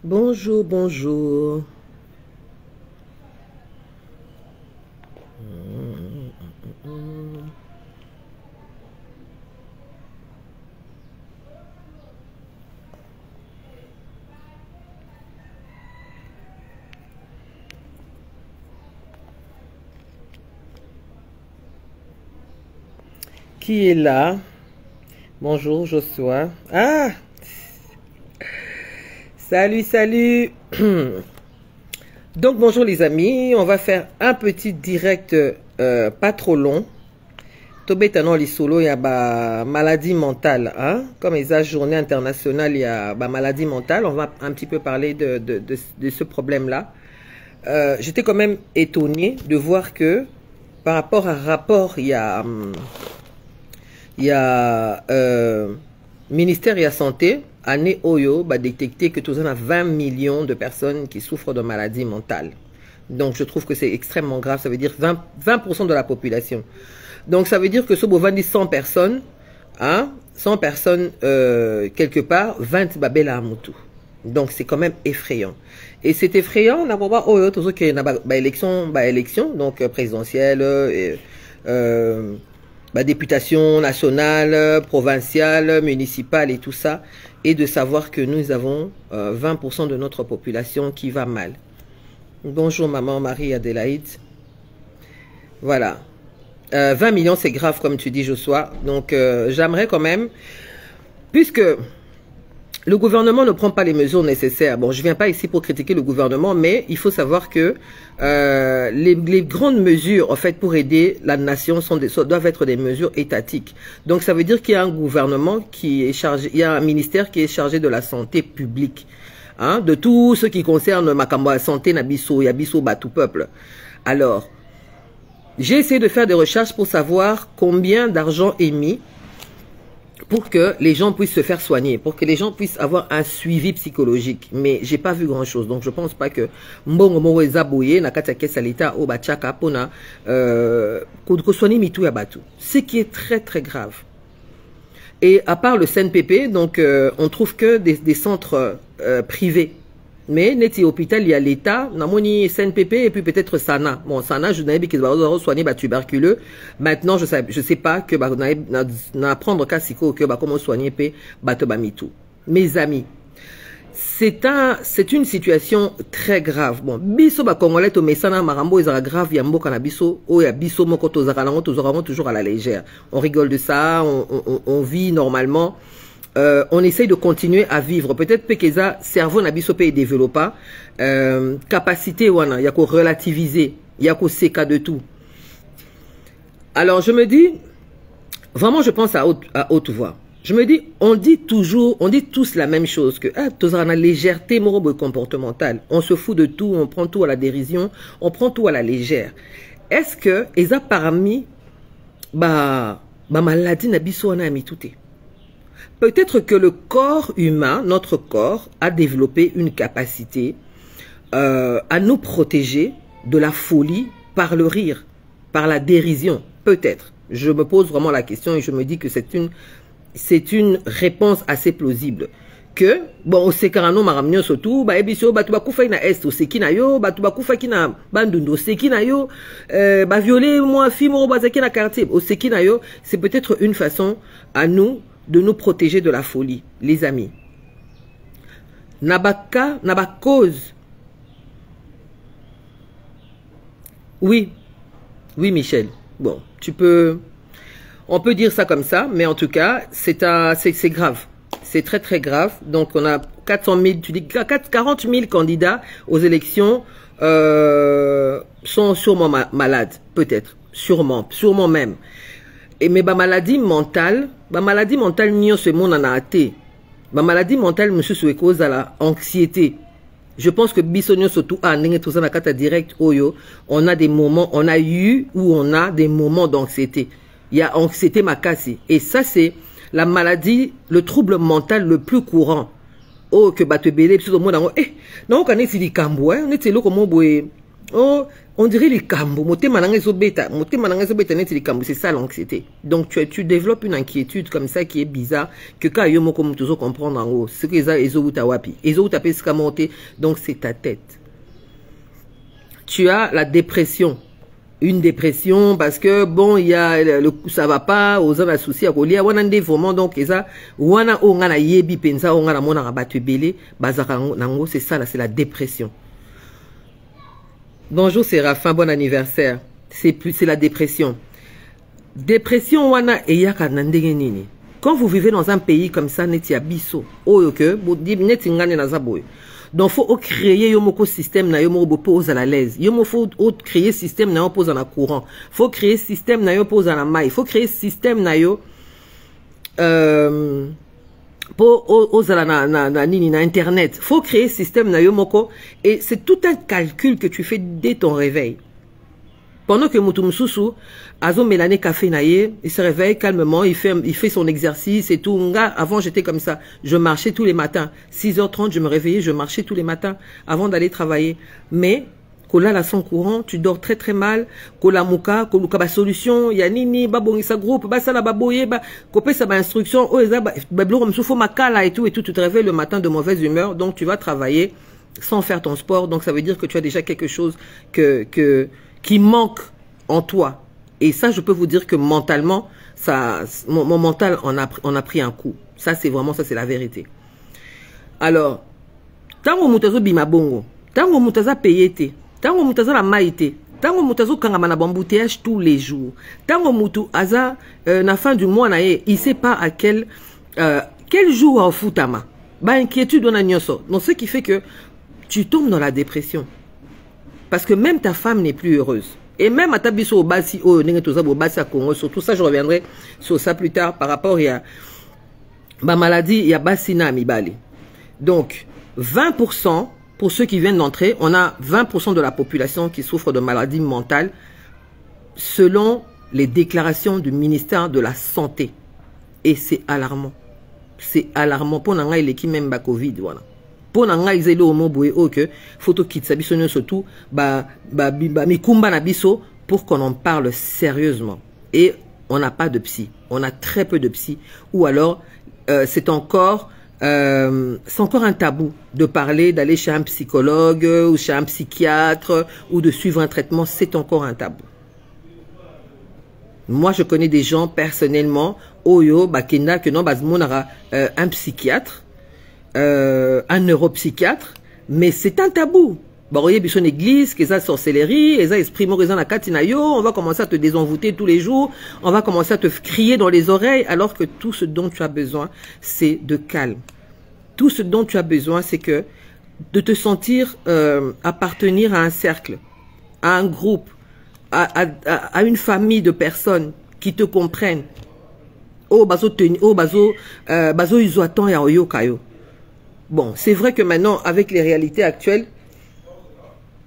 Bonjour, bonjour. Qui est là? Bonjour, Joshua. Ah! Salut, salut! Donc, bonjour les amis. On va faire un petit direct pas trop long. Tobetano li solo, il y a ba maladie mentale. Hein? Comme les journée internationale, il y a ba maladie mentale. On va un petit peu parler de ce problème-là. J'étais quand même étonné de voir que par rapport à un rapport, il y a ministère de la Santé, année Oyo, bah, détecté que tout a 20 millions de personnes qui souffrent de maladies mentales. Donc, je trouve que c'est extrêmement grave. Ça veut dire 20% de la population. Donc, ça veut dire que ce beau 100 personnes, hein, 100 personnes, quelque part, 20 babel à Moutou. Donc, c'est quand même effrayant. Et c'est effrayant, on a pas Oyo, tout ce qui est élection, donc présidentielle, députation nationale, provinciale, municipale et tout ça, et de savoir que nous avons 20% de notre population qui va mal. Bonjour maman Marie-Adélaïde. Voilà. 20 millions, c'est grave comme tu dis Joshua. Donc j'aimerais quand même, puisque le gouvernement ne prend pas les mesures nécessaires. Bon, je ne viens pas ici pour critiquer le gouvernement, mais il faut savoir que les grandes mesures, en fait, pour aider la nation doivent être des mesures étatiques. Donc, ça veut dire qu'il y a un gouvernement qui est chargé, il y a un ministère qui est chargé de la santé publique, hein, de tout ce qui concerne la santé, nabiso, yabiso, tout peuple. Alors, j'ai essayé de faire des recherches pour savoir combien d'argent est mis pour que les gens puissent se faire soigner, pour que les gens puissent avoir un suivi psychologique. Mais j'ai pas vu grand chose. Donc je pense pas que mbongo mowe zabouye na kati ya kesa leta o bachaka pona ko soigner mitou ya batu. Ce qui est très très grave. Et à part le CNPP, donc on trouve que des centres privés. Mais neti hôpital il y a l'État, namoni CNPP et puis peut-être Sana. Bon Sana je n'avais pas qu'ils vont soigner tuberculeux. Maintenant je sais pas que na prendre cas siko que comment soigner pe batobamitou. Mes amis, c'est une situation très grave. Bon biso ba congolais to mesana marambo ezara grave ya mboka na biso o ya biso moko tozara nango toujours à la légère. On rigole de ça, on vit normalement. On essaye de continuer à vivre. Peut-être que ça, cerveau n'a pas été développé, capacité wana, il y a qu'à relativiser, il y a qu'à séca de tout. Alors je me dis, vraiment je pense à haute voix. Je me dis, on dit tous la même chose que tous en la légèreté comportementale. On se fout de tout, on prend tout à la dérision, on prend tout à la légère. Est-ce que ils a parmi maladie n'a pas mis tout? Peut-être que le corps humain, notre corps, a développé une capacité à nous protéger de la folie par le rire, par la dérision. Peut-être. Je me pose vraiment la question et je me dis que c'est une réponse assez plausible. Que, bon, au sekarano maramnyo surtout, ebiso, batubakufa ina est, au sekina yo, batubakufa kina bandundo, sekina yo, violer moi, fimo, bazaki na quartier, au sekina yo, c'est peut-être une façon à nous de nous protéger de la folie, les amis. Nabaka, cause. Oui, oui Michel. Bon, on peut dire ça comme ça, mais en tout cas, c'est grave. C'est très très grave. Donc on a 400 000, tu dis 40 000 candidats aux élections sont sûrement malades, peut-être, sûrement même. Et mais maladie mentale nio ce monde en a été. Maladie mentale monsieur c'est cause à la anxiété. Je pense que bisonio surtout à tout ça na kata direct oyo, on a des moments, on a eu ou on a des moments d'anxiété. Il y a anxiété makasi et ça c'est la maladie, le trouble mental le plus courant. Oh que batebele puis au monde non on connaît si di kambo on était là comme boy Oh, on dirait les cambos. C'est ça l'anxiété. Donc tu développes une inquiétude comme ça qui est bizarre. Que quand yomo comme toujours comprendre en haut. Ce que ça wapi. Donc c'est ta tête. Tu as la dépression. Une dépression parce que bon il y a ça va pas aux hommes associés à colia wana vraiment donc ça wana ongana yebi penza ongana mona rabattu belé bazaka nango c'est ça là c'est la dépression. Bonjour Séraphin, bon anniversaire. C'est la dépression. Dépression wana eyaka nandenge nini. Quand vous vivez dans un pays comme ça neti abiso oyo ke neti ngane na zaboy. Donc faut créer yomoko système na yomoko pose à la l'aise. Yomo faut créer système na yo pose en courant. Faut créer système na yo pose à la maille. Faut créer système na yo pour na internet. Faut créer système na yomoko et c'est tout un calcul que tu fais dès ton réveil. Pendant que Moutoumsousou, Azo Mélane Café Naye, il se réveille calmement, il fait son exercice et tout. Avant, j'étais comme ça. Je marchais tous les matins. 6h30, je me réveillais, je marchais tous les matins avant d'aller travailler. Mais, Kola la son courant, tu dors très très mal. Kola Mouka, Koluka ba solution, Yanini, Babongisa groupe, Basala Baboye, Kopé sa ba instruction, Oeza, Bablo, Msoufo Makala et tout, tu te réveilles le matin de mauvaise humeur, donc tu vas travailler sans faire ton sport. Donc ça veut dire que tu as déjà quelque chose qui manque en toi. Et ça, je peux vous dire que mentalement, mon mental en a pris un coup. Ça, c'est vraiment, ça, c'est la vérité. Alors, tango mutazo bimabongo, tango mutaza payete, tango mutaza la maïté, tango mutazo kangamana bambouteillage tous les jours, tango mutu aza, na fin du mois, il sait pas à quel jour en foutama. Ba inquiétude on a nyoso. Donc, ce qui fait que tu tombes dans la dépression. Parce que même ta femme n'est plus heureuse. Et même à Tabiso Obasi, surtout ça, je reviendrai sur ça plus tard par rapport à ma maladie, il y a Bassina Amibali. Donc, 20%, pour ceux qui viennent d'entrer, on a 20% de la population qui souffre de maladies mentales selon les déclarations du ministère de la Santé. Et c'est alarmant. C'est alarmant. Pour n'anga il est qui même Covid, voilà. Pour n'anga ils élo homo boé que photo kit sabiso surtout mikumba na biso pour qu'on en parle sérieusement. Et on n'a pas de psy, on a très peu de psy ou alors c'est encore un tabou de parler d'aller chez un psychologue ou chez un psychiatre ou de suivre un traitement, c'est encore un tabou. Moi je connais des gens personnellement oyo bakenda que non bazmonara un psychiatre un neuropsychiatre, mais c'est un tabou. Baroye bichon église, que ça sorcellerie, et ça esprit morisant la katinayo, on va commencer à te désenvoûter tous les jours, on va commencer à te crier dans les oreilles, alors que tout ce dont tu as besoin, c'est de calme. Tout ce dont tu as besoin, c'est que de te sentir appartenir à un cercle, à un groupe, à une famille de personnes qui te comprennent. Oh bazo izoatan ya oyo kayo. Bon, c'est vrai que maintenant, avec les réalités actuelles,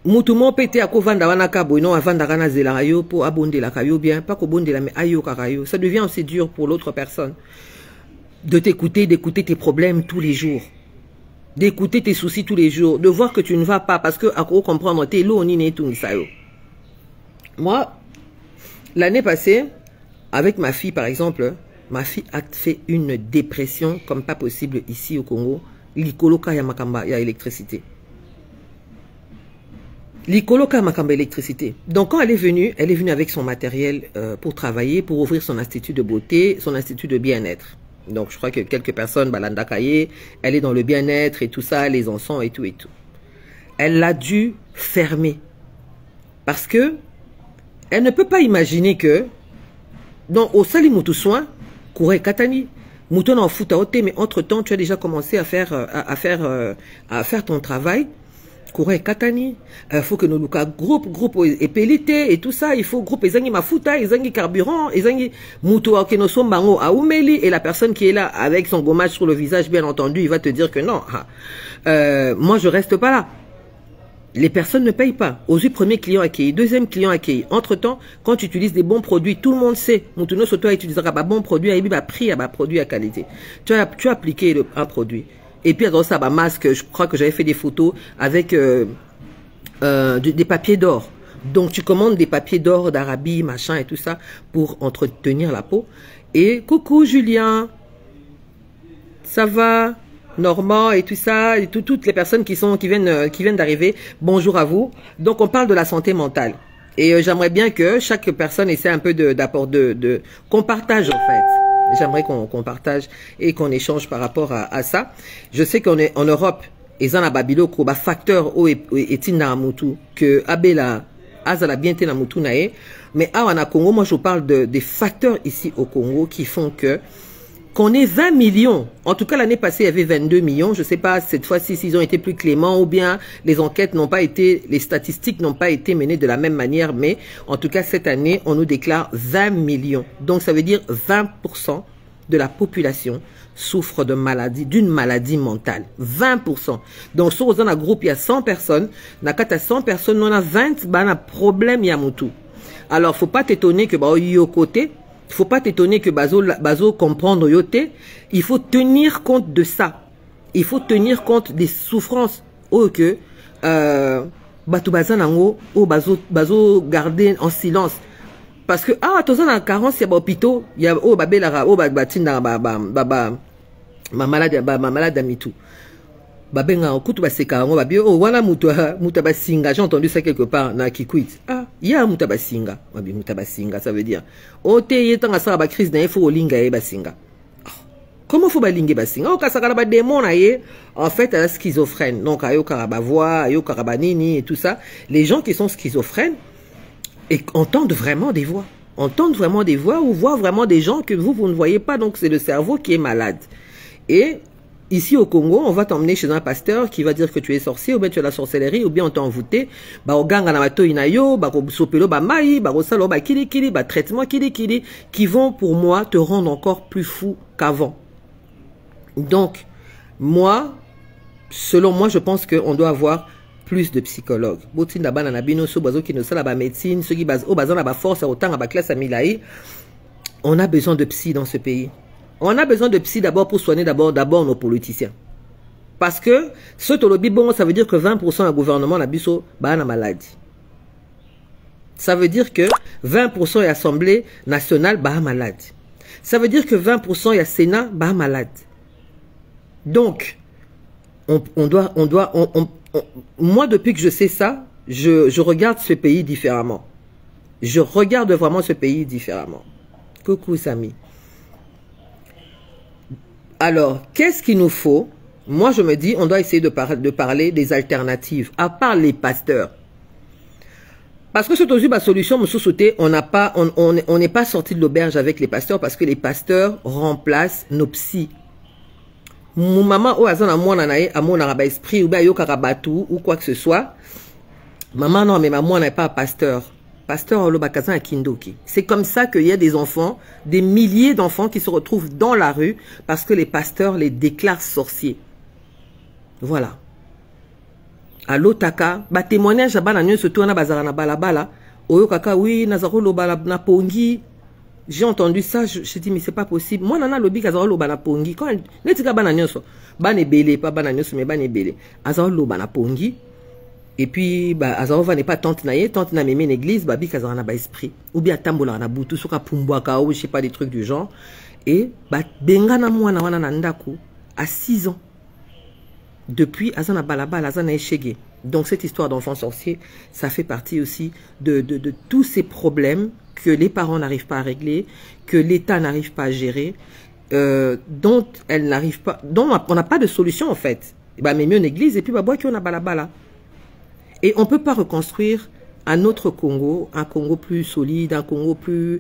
Moutoumon pété à Kovanda Wanakabo, non, avant d'Arana Zelarayo, pour abonder la caillou bien, pas qu'au bonde la mais ayo karayo. Ça devient aussi dur pour l'autre personne de t'écouter, d'écouter tes problèmes tous les jours, d'écouter tes soucis tous les jours, de voir que tu ne vas pas parce que, à quoi comprendre, t'es l'eau, ni n'est tout, ça. Moi, l'année passée, avec ma fille, par exemple, ma fille a fait une dépression comme pas possible ici au Congo. L'ikoloka ya makamba ya électricité. L'ikoloka makamba électricité. Donc quand elle est venue avec son matériel pour travailler, pour ouvrir son institut de beauté, son institut de bien-être. Donc je crois que quelques personnes, Balanda Kaye, elle est dans le bien-être et tout ça, les enfants et tout et tout. Elle l'a dû fermer. Parce que elle ne peut pas imaginer que dans au Salimutu soin, courait Katani. Mouton en fout à ôter, mais entre-temps, tu as déjà commencé à faire ton travail. Courait Katani. Faut que nous nous groupe et pélité et tout ça. Il faut groupe ezangi mafuta, ezangi carburant, ezangi mouto ke no sombango a umeli et la personne qui est là avec son gommage sur le visage, bien entendu, il va te dire que non. Moi, je reste pas là. Les personnes ne payent pas. Aux yeux, premier client accueilli, deuxième client accueilli. Entre-temps, quand tu utilises des bons produits, tout le monde sait. Moutuno Soto utilisera un bon produit, à prix, à produit à qualité. Tu as appliqué un produit. Et puis, dans ça, masque, je crois que j'avais fait des photos avec des papiers d'or. Donc tu commandes des papiers d'or d'Arabie, machin et tout ça pour entretenir la peau. Et coucou Julien, ça va? Normand et tout ça, et toutes les personnes qui viennent d'arriver, bonjour à vous. Donc on parle de la santé mentale. Et j'aimerais bien que chaque personne essaie un peu qu'on partage en fait. J'aimerais qu'on partage et qu'on échange par rapport à ça. Je sais qu'on est en Europe, et en Babilo, qu'on a facteur au etina mutu que abela azala bien tena mutu nae. Mais à Congo, moi je parle des facteurs ici au Congo qui font que qu'on ait 20 millions. En tout cas, l'année passée, il y avait 22 millions. Je ne sais pas cette fois-ci s'ils ont été plus cléments ou bien les enquêtes n'ont pas été, les statistiques n'ont pas été menées de la même manière. Mais en tout cas, cette année, on nous déclare 20 millions. Donc, ça veut dire 20% de la population souffre de maladie, d'une maladie mentale. 20%. Donc, sur un groupe, il y a 100 personnes. Dans 100 personnes, on a 20, bah, on a problème, il y a moutou. Alors, faut pas t'étonner que, bah, il y a au côté. Il ne faut pas t'étonner que Bazo comprendre yote. Il faut tenir compte de ça. Il faut tenir compte des souffrances. Oh que Bato Bazanango, oh Bazo garder en silence. Parce que ah tous en carence il y a hôpitaux, il y a oh babelara oh batinda ma malade amitou. Babenga okutu baseka ngo babio oh wana muta basinga, j'ai entendu ça quelque part na Kikwit. Ah ya muta basinga, babi muta basinga, ça veut dire o te yetanga sa ba crise na il faut olinga e basinga. Comment faut balinga basinga? O kasaka ba démon na ye, en fait elle est schizophrène. Donc ayo karaba voix, ayo karaba nini et tout ça, les gens qui sont schizophrènes et entendent vraiment des voix. Entendent vraiment des voix ou voient vraiment des gens que vous ne voyez pas, donc c'est le cerveau qui est malade. Et ici au Congo, on va t'emmener chez un pasteur qui va dire que tu es sorcier, ou bien tu as la sorcellerie, ou bien on t'a envoûté. Bah, au ganga na mato inayo, bah, au sopelo, bah, maï, bah, au salo, bah, kili, bah, traitement, kili, qui vont, pour moi, te rendre encore plus fou qu'avant. Donc, moi, selon moi, je pense qu'on doit avoir plus de psychologues. Botin da bana na bino, so bazo qui ne sala ba médecine, ceux qui base, oh, bazan ba force, autant à ba classe à Milaï. On a besoin de psy dans ce pays. On a besoin de psy d'abord pour soigner d'abord nos politiciens. Parce que ce tolobi bon, ça veut dire que 20% du gouvernement n'a biso ba na maladie. Ça veut dire que 20% de l'Assemblée nationale ba malade. Ça veut dire que 20% de la Sénat ba malade. Donc moi depuis que je sais ça, je regarde ce pays différemment. Je regarde vraiment ce pays différemment. Coucou Samy. Alors, qu'est-ce qu'il nous faut? Moi, je me dis, on doit essayer de parler des alternatives, à part les pasteurs. Parce que c'est aussi ma solution, on n'est pas sorti de l'auberge avec les pasteurs, parce que les pasteurs remplacent nos psys. Mon maman, ou azan à mon arabe esprit, ou bien yo karabatou, ou quoi que ce soit. Maman, non, mais maman n'est pas un pasteur. Pasteur Olobakazan à Kindoki. C'est comme ça qu'il y a des enfants, des milliers d'enfants qui se retrouvent dans la rue parce que les pasteurs les déclarent sorciers. Voilà. À l'Otaka, bah témoignage à Bananyo se tourne à Bazarana Balabala. Oyo kaka, oui, Nazarolo Balapongi. J'ai entendu ça, je dis, mais c'est pas possible. Moi, nana lobi Kazarolo Balapongi. Quand netika Bananyo so, Banebele, pas Bananyo so, mais Banebele. Azarolo Balapongi. Et puis, bah, Azarova n'est pas tante naïe, tante na mémé l'église, bah, bi Kazarana ba esprit. Ou bien Tambola na boutou, soka Pumbwaka, ou je sais pas, des trucs du genre. Et, bah, Bengana Mouana Wana Nandaku, à 6 ans. Depuis, Azana Balabala, Azana Echege. Donc, cette histoire d'enfant sorcier, ça fait partie aussi de tous ces problèmes que les parents n'arrivent pas à régler, que l'État n'arrive pas à gérer, dont elle n'arrive pas, dont on n'a pas de solution, en fait. Bah, mais mieux une église, et puis, bah, bois qu'on a Balabala. Et on ne peut pas reconstruire un autre Congo, un Congo plus solide, un Congo plus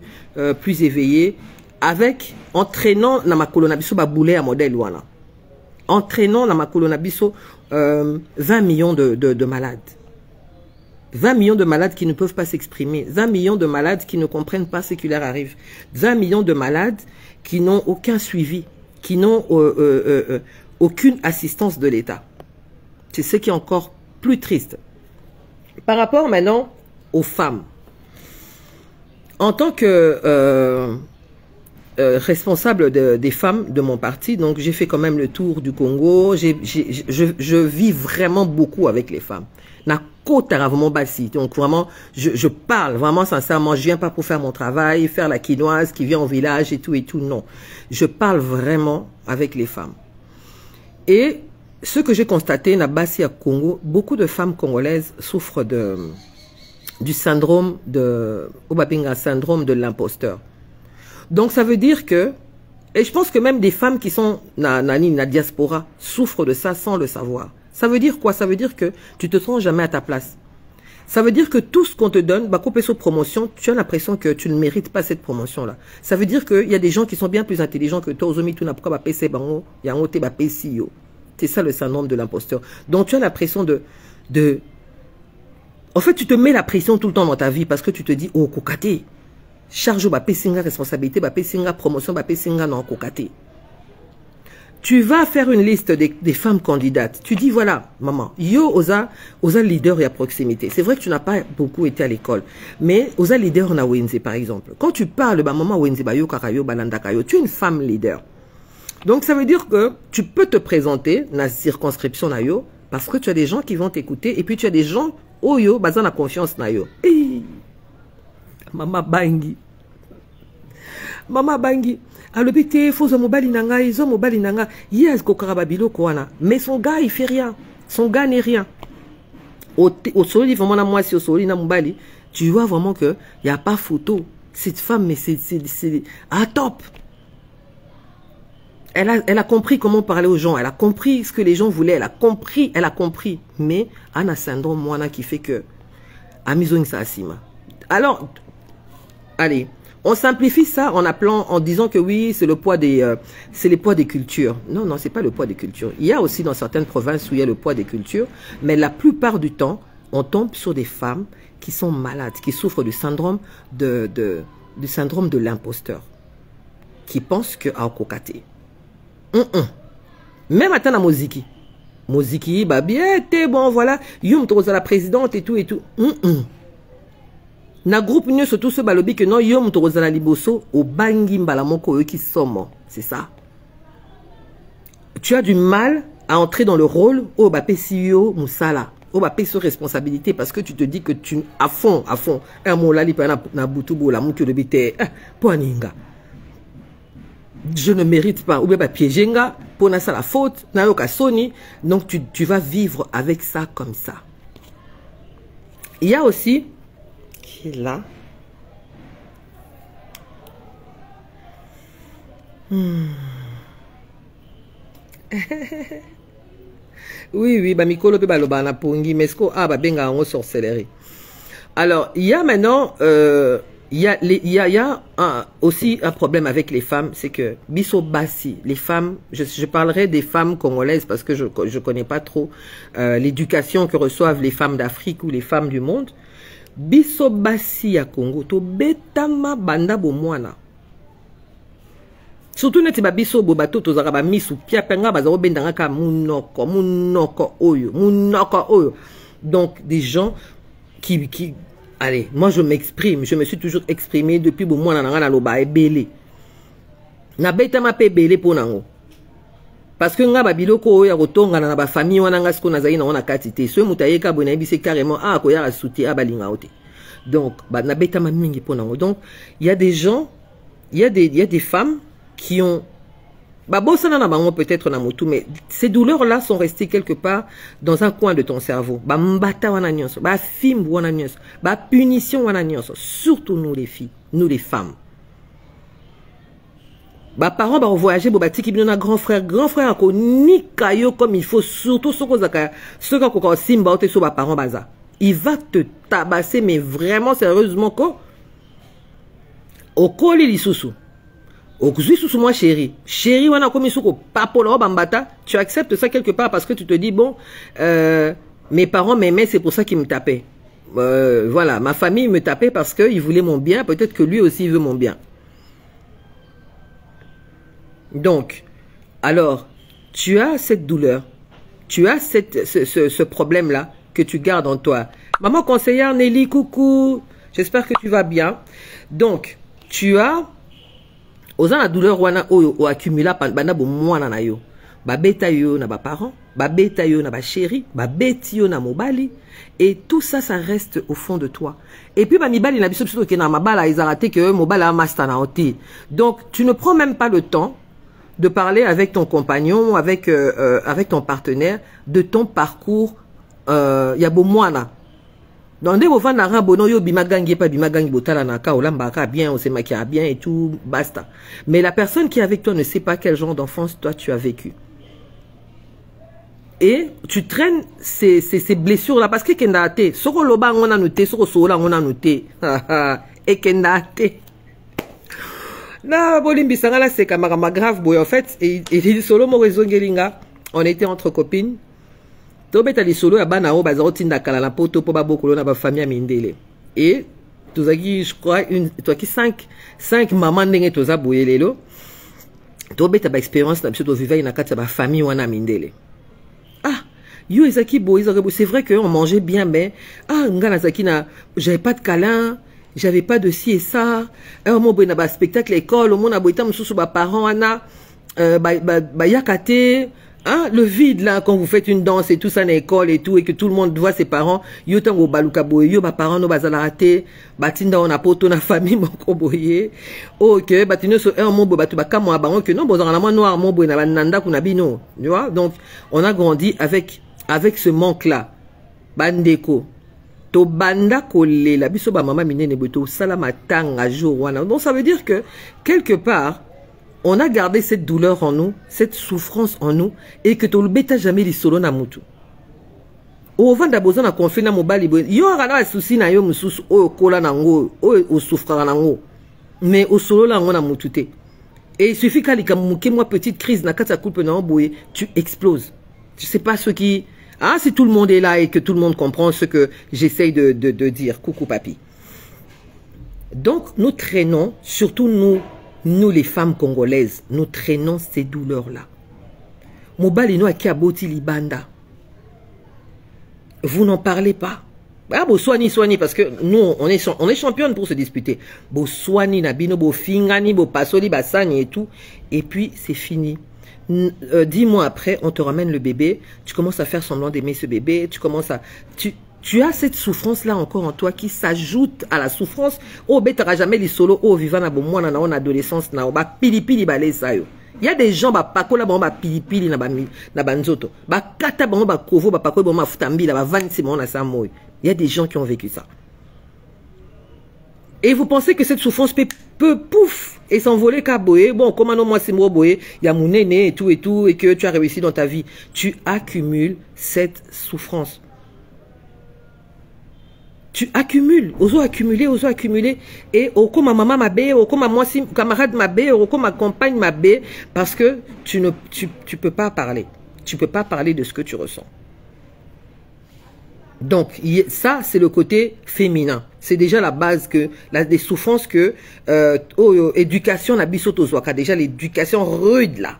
éveillé, entraînant dans ma colonabiso baboulé à modèle ouana. Entraînant dans ma colonabiso 20 millions de malades. 20 millions de malades qui ne peuvent pas s'exprimer. 20 millions de malades qui ne comprennent pas ce qui leur arrive. 20 millions de malades qui n'ont aucun suivi, qui n'ont aucune assistance de l'État. C'est ce qui est encore plus triste. Par rapport maintenant aux femmes, en tant que responsable des femmes de mon parti, donc j'ai fait quand même le tour du Congo, je vis vraiment beaucoup avec les femmes. na kota vraiment basi. Donc vraiment, je parle vraiment sincèrement. Je viens pas pour faire mon travail, faire la quinoise qui vient au village et tout, non. Je parle vraiment avec les femmes. Et ce que j'ai constaté, na basi à Congo, beaucoup de femmes congolaises souffrent du syndrome de l'imposteur. Donc ça veut dire que, et je pense que même des femmes qui sont na diaspora souffrent de ça sans le savoir. Ça veut dire quoi? Ça veut dire que tu te sens jamais à ta place. Ça veut dire que tout ce qu'on te donne, bah, coupé sur promotion, tu as l'impression que tu ne mérites pas cette promotion-là. Ça veut dire qu'il y a des gens qui sont bien plus intelligents que toi. C'est ça le syndrome de l'imposteur. Donc tu as l'impression en fait, tu te mets la pression tout le temps dans ta vie parce que tu te dis, oh, kokate. Charge ba pesinga responsabilité, ba pesinga promotion, ba pesinga non kokate. Tu vas faire une liste des femmes candidates. Tu dis, voilà, maman, yo oza leader et à proximité. C'est vrai que tu n'as pas beaucoup été à l'école, mais oza leader na Wenze, par exemple. Quand tu parles, bah, maman Wenze, bah, yo kakayo, balandakayo, tu es une femme leader. Donc, ça veut dire que tu peux te présenter dans la circonscription na yo, parce que tu as des gens qui vont t'écouter, et puis tu as des gens, oh yo, basant la confiance na yo. Hey, maman bangi. Maman bangi. Alobite, faut zo mobali nanga, izo mobali nanga. Yes, kokarababilo koana. Mais son gars, il fait rien. Son gars n'est rien. Au soli, vraiment, na moi, si au soli, na mobali, tu vois vraiment que y a pas photo. Cette femme, mais c'est top. Elle a compris comment parler aux gens. Elle a compris ce que les gens voulaient. Elle a compris. Mais, elle a un syndrome, moi, qui fait que, amizong sa asima. Alors, allez. On simplifie ça en disant que oui, c'est le poids des cultures. Non, non, c'est pas le poids des cultures. Il y a aussi dans certaines provinces où il y a le poids des cultures, mais la plupart du temps, on tombe sur des femmes qui sont malades, qui souffrent du syndrome de l'imposteur, qui pensent que à kokate. Même à la Moziki, bah bien, t'es bon, voilà, yum t'os la présidente et tout. Na groupe nous surtout ce balobi que non yom torozala liboso au bangi mbala moko qui somo, c'est ça. Tu as du mal à entrer dans le rôle au bapé CEO musala, au bapé sur responsabilité parce que tu te dis que tu à fond un mot là li na butubo la mutu de bité poaninga. Je ne mérite pas ou bien piégenga pour na ça la faute na yoka soni, donc tu vas vivre avec ça comme ça. Il y a aussi là. Oui, bah mikolo pe baloba na pongi mesko ah bah benga en sorcellerie. Alors, il y a maintenant il y a aussi un problème avec les femmes, c'est que biso basi, les femmes, je parlerai des femmes congolaises parce que je connais pas trop l'éducation que reçoivent les femmes d'Afrique ou les femmes du monde. Biso basi ya Congo to betama banda bomwana. Surtout neti ba biso bo bato to zaka ba misu pia penga ba zo bendanga ka munoko oyo. Donc des gens qui allez, moi je m'exprime, je me suis toujours exprimé depuis bomwana nanga na loba ebele. Na betama pe belé pour nango. Parce que nga ba biloko ya kotonga na ba famille wana nga siko nazali na wana katite so mutayeka bona bise carrément ah ko ya souti abalinga ote. Donc ba na beta ma mingi pona. Donc il y a des gens, il y a des femmes qui ont ba bosana na bango peut-être na motu, mais ces douleurs là sont restées quelque part dans un coin de ton cerveau. Ba mbata wana nyonso, ba film wana nyonso, ba punition wana nyonso, surtout nous les filles, nous les femmes. Bah parents bah voyager bo batiki bino na grand frère ko nika yo comme il faut, surtout ce ko simba ote so ba parents baza. Il va te tabasser mais vraiment sérieusement ko okoli lisusu. Okuzui susu moi chérie wana komi suko papola bambata, tu acceptes ça quelque part parce que tu te dis bon mes parents m'aimaient, c'est pour ça qu'ils me tapaient. Voilà, ma famille me tapait parce que ils voulaient mon bien, peut-être que lui aussi il veut mon bien. Donc, alors, tu as cette douleur, tu as ce problème-là que tu gardes en toi. Maman conseillère Nelly, coucou, j'espère que tu vas bien. Donc, tu as, aux la douleur wana o accumula bana bo mwana na yo, ba beta yo na ba parents, babeta yo na ba chéri, babeti yo na mobali, et tout ça, ça reste au fond de toi. Et puis, ba mibali na biso biso ke na mabala izarate ke mobala master na oti. Donc, tu ne prends même pas le temps de parler avec ton compagnon, avec ton partenaire, de ton parcours, ya bo mwana. Donc, dès que na bono yo bimagangi pas bimagangi botala na ka olambaka bien, on se maquille bien et tout, basta. Mais la personne qui est avec toi ne sait pas quel genre d'enfance toi tu as vécu. Et tu traînes ces blessures-là parce que kendate, soko loba on a noté, soko sola on a noté. Et kendate. Na bolimbi sangala c'est camarama grave boy en fait et il solo mo rezongelinga, on était entre copines. Tobeta li solo ya bana o bazaro tinda kala la poto po ba bokolo na ba famille mindele. Et tozaki je crois toi qui 5 maman ndenge toza boyelelo. Tobeta ba expérience na biso to vivre na kati ba famille wana mindele. Ah, yo ezaki boy, c'est vrai que on mangeait bien mais ngana zaki na j'avais pas de câlin, j'avais pas de ci et ça. Un moment boy na ba spectacle école, au monde na boyta mususu ba parents ana ba yakate. Hein, le vide là, quand vous faites une danse et tout ça à l'école et tout, et que tout le monde voit ses parents, yo tango baluka boye, yo ba parents no bazalate, batinda on a poto na famille moko boye. OK, batino so un mot batu bakamo abango que non bozana na noir mon boye na nanda kuna bino, tu vois? Donc on a grandi avec ce manque là. Bandeko. To banda kolela biso ba mama minene boto salama tanga jour wana. Donc ça veut dire que quelque part on a gardé cette douleur en nous, cette souffrance en nous, et que tu ne jamais les solo na mutu. Au vent d'abord na conflit na mobali, yo rana souci na yo mususu o kola nango, o souffra nango, mais au solo la na mutute. Et il suffit qu'à moi petite crise na kata coupe na boye, tu exploses. Je sais pas ce qui, si tout le monde est là et que tout le monde comprend ce que j'essaye de dire, coucou papi. Donc nous traînons, surtout nous les femmes congolaises, nous traînons ces douleurs-là. Mobali no akiaboti libanda. Vous n'en parlez pas. Ah, bo soigni, parce que nous, on est championne pour se disputer. Bo soigni, nabino, bo fingani, bo pasoli, basani et tout. Et puis, c'est fini. 10 mois après, on te ramène le bébé. Tu commences à faire semblant d'aimer ce bébé. Tu commences à... Tu as cette souffrance-là encore en toi qui s'ajoute à la souffrance. Oh, betara jamais les solo, oh, vivant na bon moi na en adolescence na ba pili pili balé ça yo. Il y a des gens ba pakola ba pili pili na banzoto. Ba kata ba kovo ba pakola ba futambi la ba vansi mon na sa moy. Il y a des gens qui ont vécu ça. Et vous pensez que cette souffrance peut pouf et s'envoler kaboé. Bon, comme un moi c'est moi boé, il y a mon aîné et tout et que tu as réussi dans ta vie. Tu accumules cette souffrance. Tu accumules, oso accumuler, et au comme ma maman m'a bé, au comme moi si camarade m'a bé, au comme ma compagne m'a bé, parce que tu peux pas parler. Tu peux pas parler de ce que tu ressens. Donc, ça, c'est le côté féminin. C'est déjà la base que, des souffrances que, éducation n'a bisoto zoaka. Déjà, l'éducation rude là.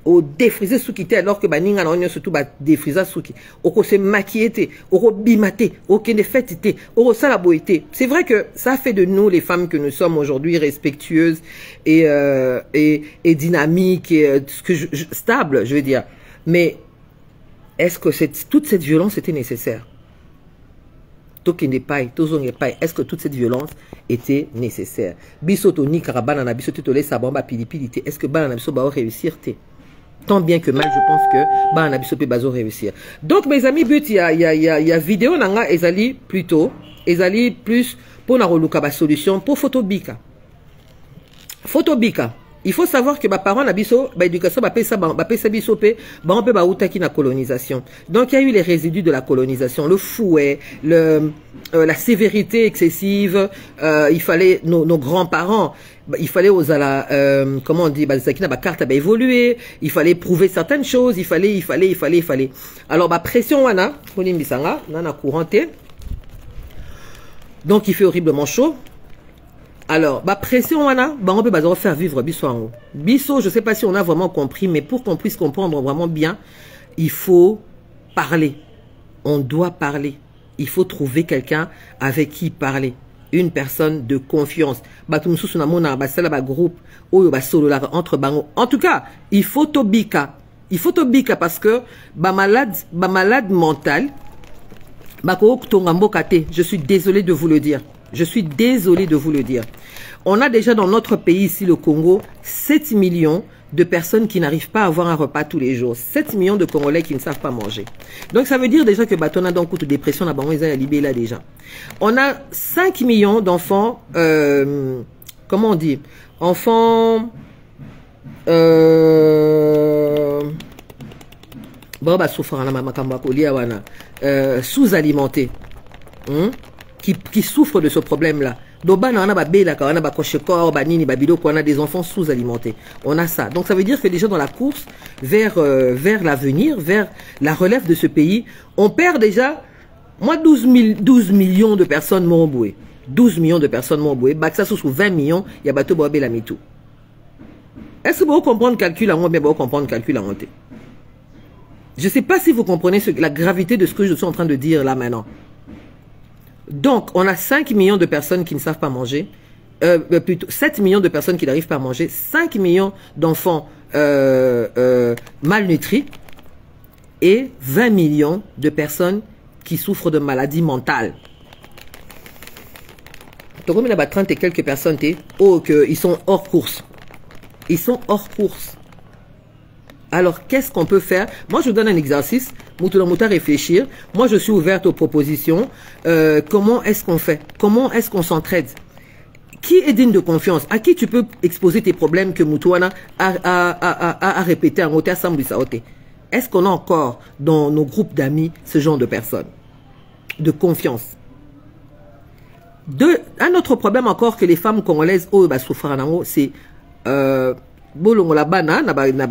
Au défriser sous quitter alors que baninga na onyo surtout ba défriser sous qui au se maquiller au bimaté au kende fête au ça la beauté. C'est vrai que ça fait de nous les femmes que nous sommes aujourd'hui respectueuses et dynamiques et stables, je veux dire. Mais est-ce que toute cette violence était nécessaire? Est-ce que toute cette violence était nécessaire? Bisoto ni karabana na bisoto to laisse bamba pilipilité. Est-ce que bana na biso ba réussir te? Tant bien que mal, je pense que bah on a bisopé bazo réussir. Donc mes amis, but il y a vidéo nanga ezali plutôt ezali plus pour na reluka ba solution pour photobika. Photobika. Il faut savoir que ma parents na biso ba éducation ba pesa bisopé ba on peut ba utaki na colonisation. Donc il y a eu les résidus de la colonisation, le fouet, la sévérité excessive, il fallait nos grands-parents, il fallait aux ala comment on dit ba zakina ba carte ba évoluer, il fallait prouver certaines choses, il fallait. Alors ba pression wana poni misanga nana couranté. Donc il fait horriblement chaud. Alors, bah pression on peut faire vivre biso en haut. Biso, je sais pas si on a vraiment compris, mais pour qu'on puisse comprendre vraiment bien, il faut parler. On doit parler. Il faut trouver quelqu'un avec qui parler. Une personne de confiance. Groupe, entre bango. En tout cas, il faut tobika. Il faut tobika parce que malade mental, je suis désolé de vous le dire. Je suis désolé de vous le dire. On a déjà dans notre pays ici, le Congo, 7 millions de personnes qui n'arrivent pas à avoir un repas tous les jours. 7 millions de Congolais qui ne savent pas manger. Donc ça veut dire déjà que on a donc de dépression là là déjà. On a 5 millions d'enfants, comment on dit, enfants sous-alimentés, qui souffrent de ce problème-là. On a des enfants sous-alimentés. On a ça. Donc ça veut dire que déjà dans la course vers l'avenir, vers la relève de ce pays, on perd déjà 12 millions de personnes m'ont boué. 12 millions de personnes m'ont boué. Baksa sous 20 millions, il y a bateau boabé la mitou. Est-ce que vous comprenez le calcul à moi, bien vous comprenez le calcul à monter? Je ne sais pas si vous comprenez la gravité de ce que je suis en train de dire là maintenant. Donc, on a 5 millions de personnes qui ne savent pas manger, plutôt 7 millions de personnes qui n'arrivent pas à manger, 5 millions d'enfants malnutris et 20 millions de personnes qui souffrent de maladies mentales. Donc, il y a 30 et quelques personnes ils sont hors course. Ils sont hors course. Alors, qu'est-ce qu'on peut faire? Moi, je vous donne un exercice. Moutoula réfléchir. Moi, je suis ouverte aux propositions. Comment est-ce qu'on fait? Comment est-ce qu'on s'entraide? Qui est digne de confiance? À qui tu peux exposer tes problèmes que Moutouana a répété en Oté Assemblée Saoté? Est-ce qu'on a encore dans nos groupes d'amis ce genre de personnes? De confiance. Un autre problème encore que les femmes congolaises souffrent, c'est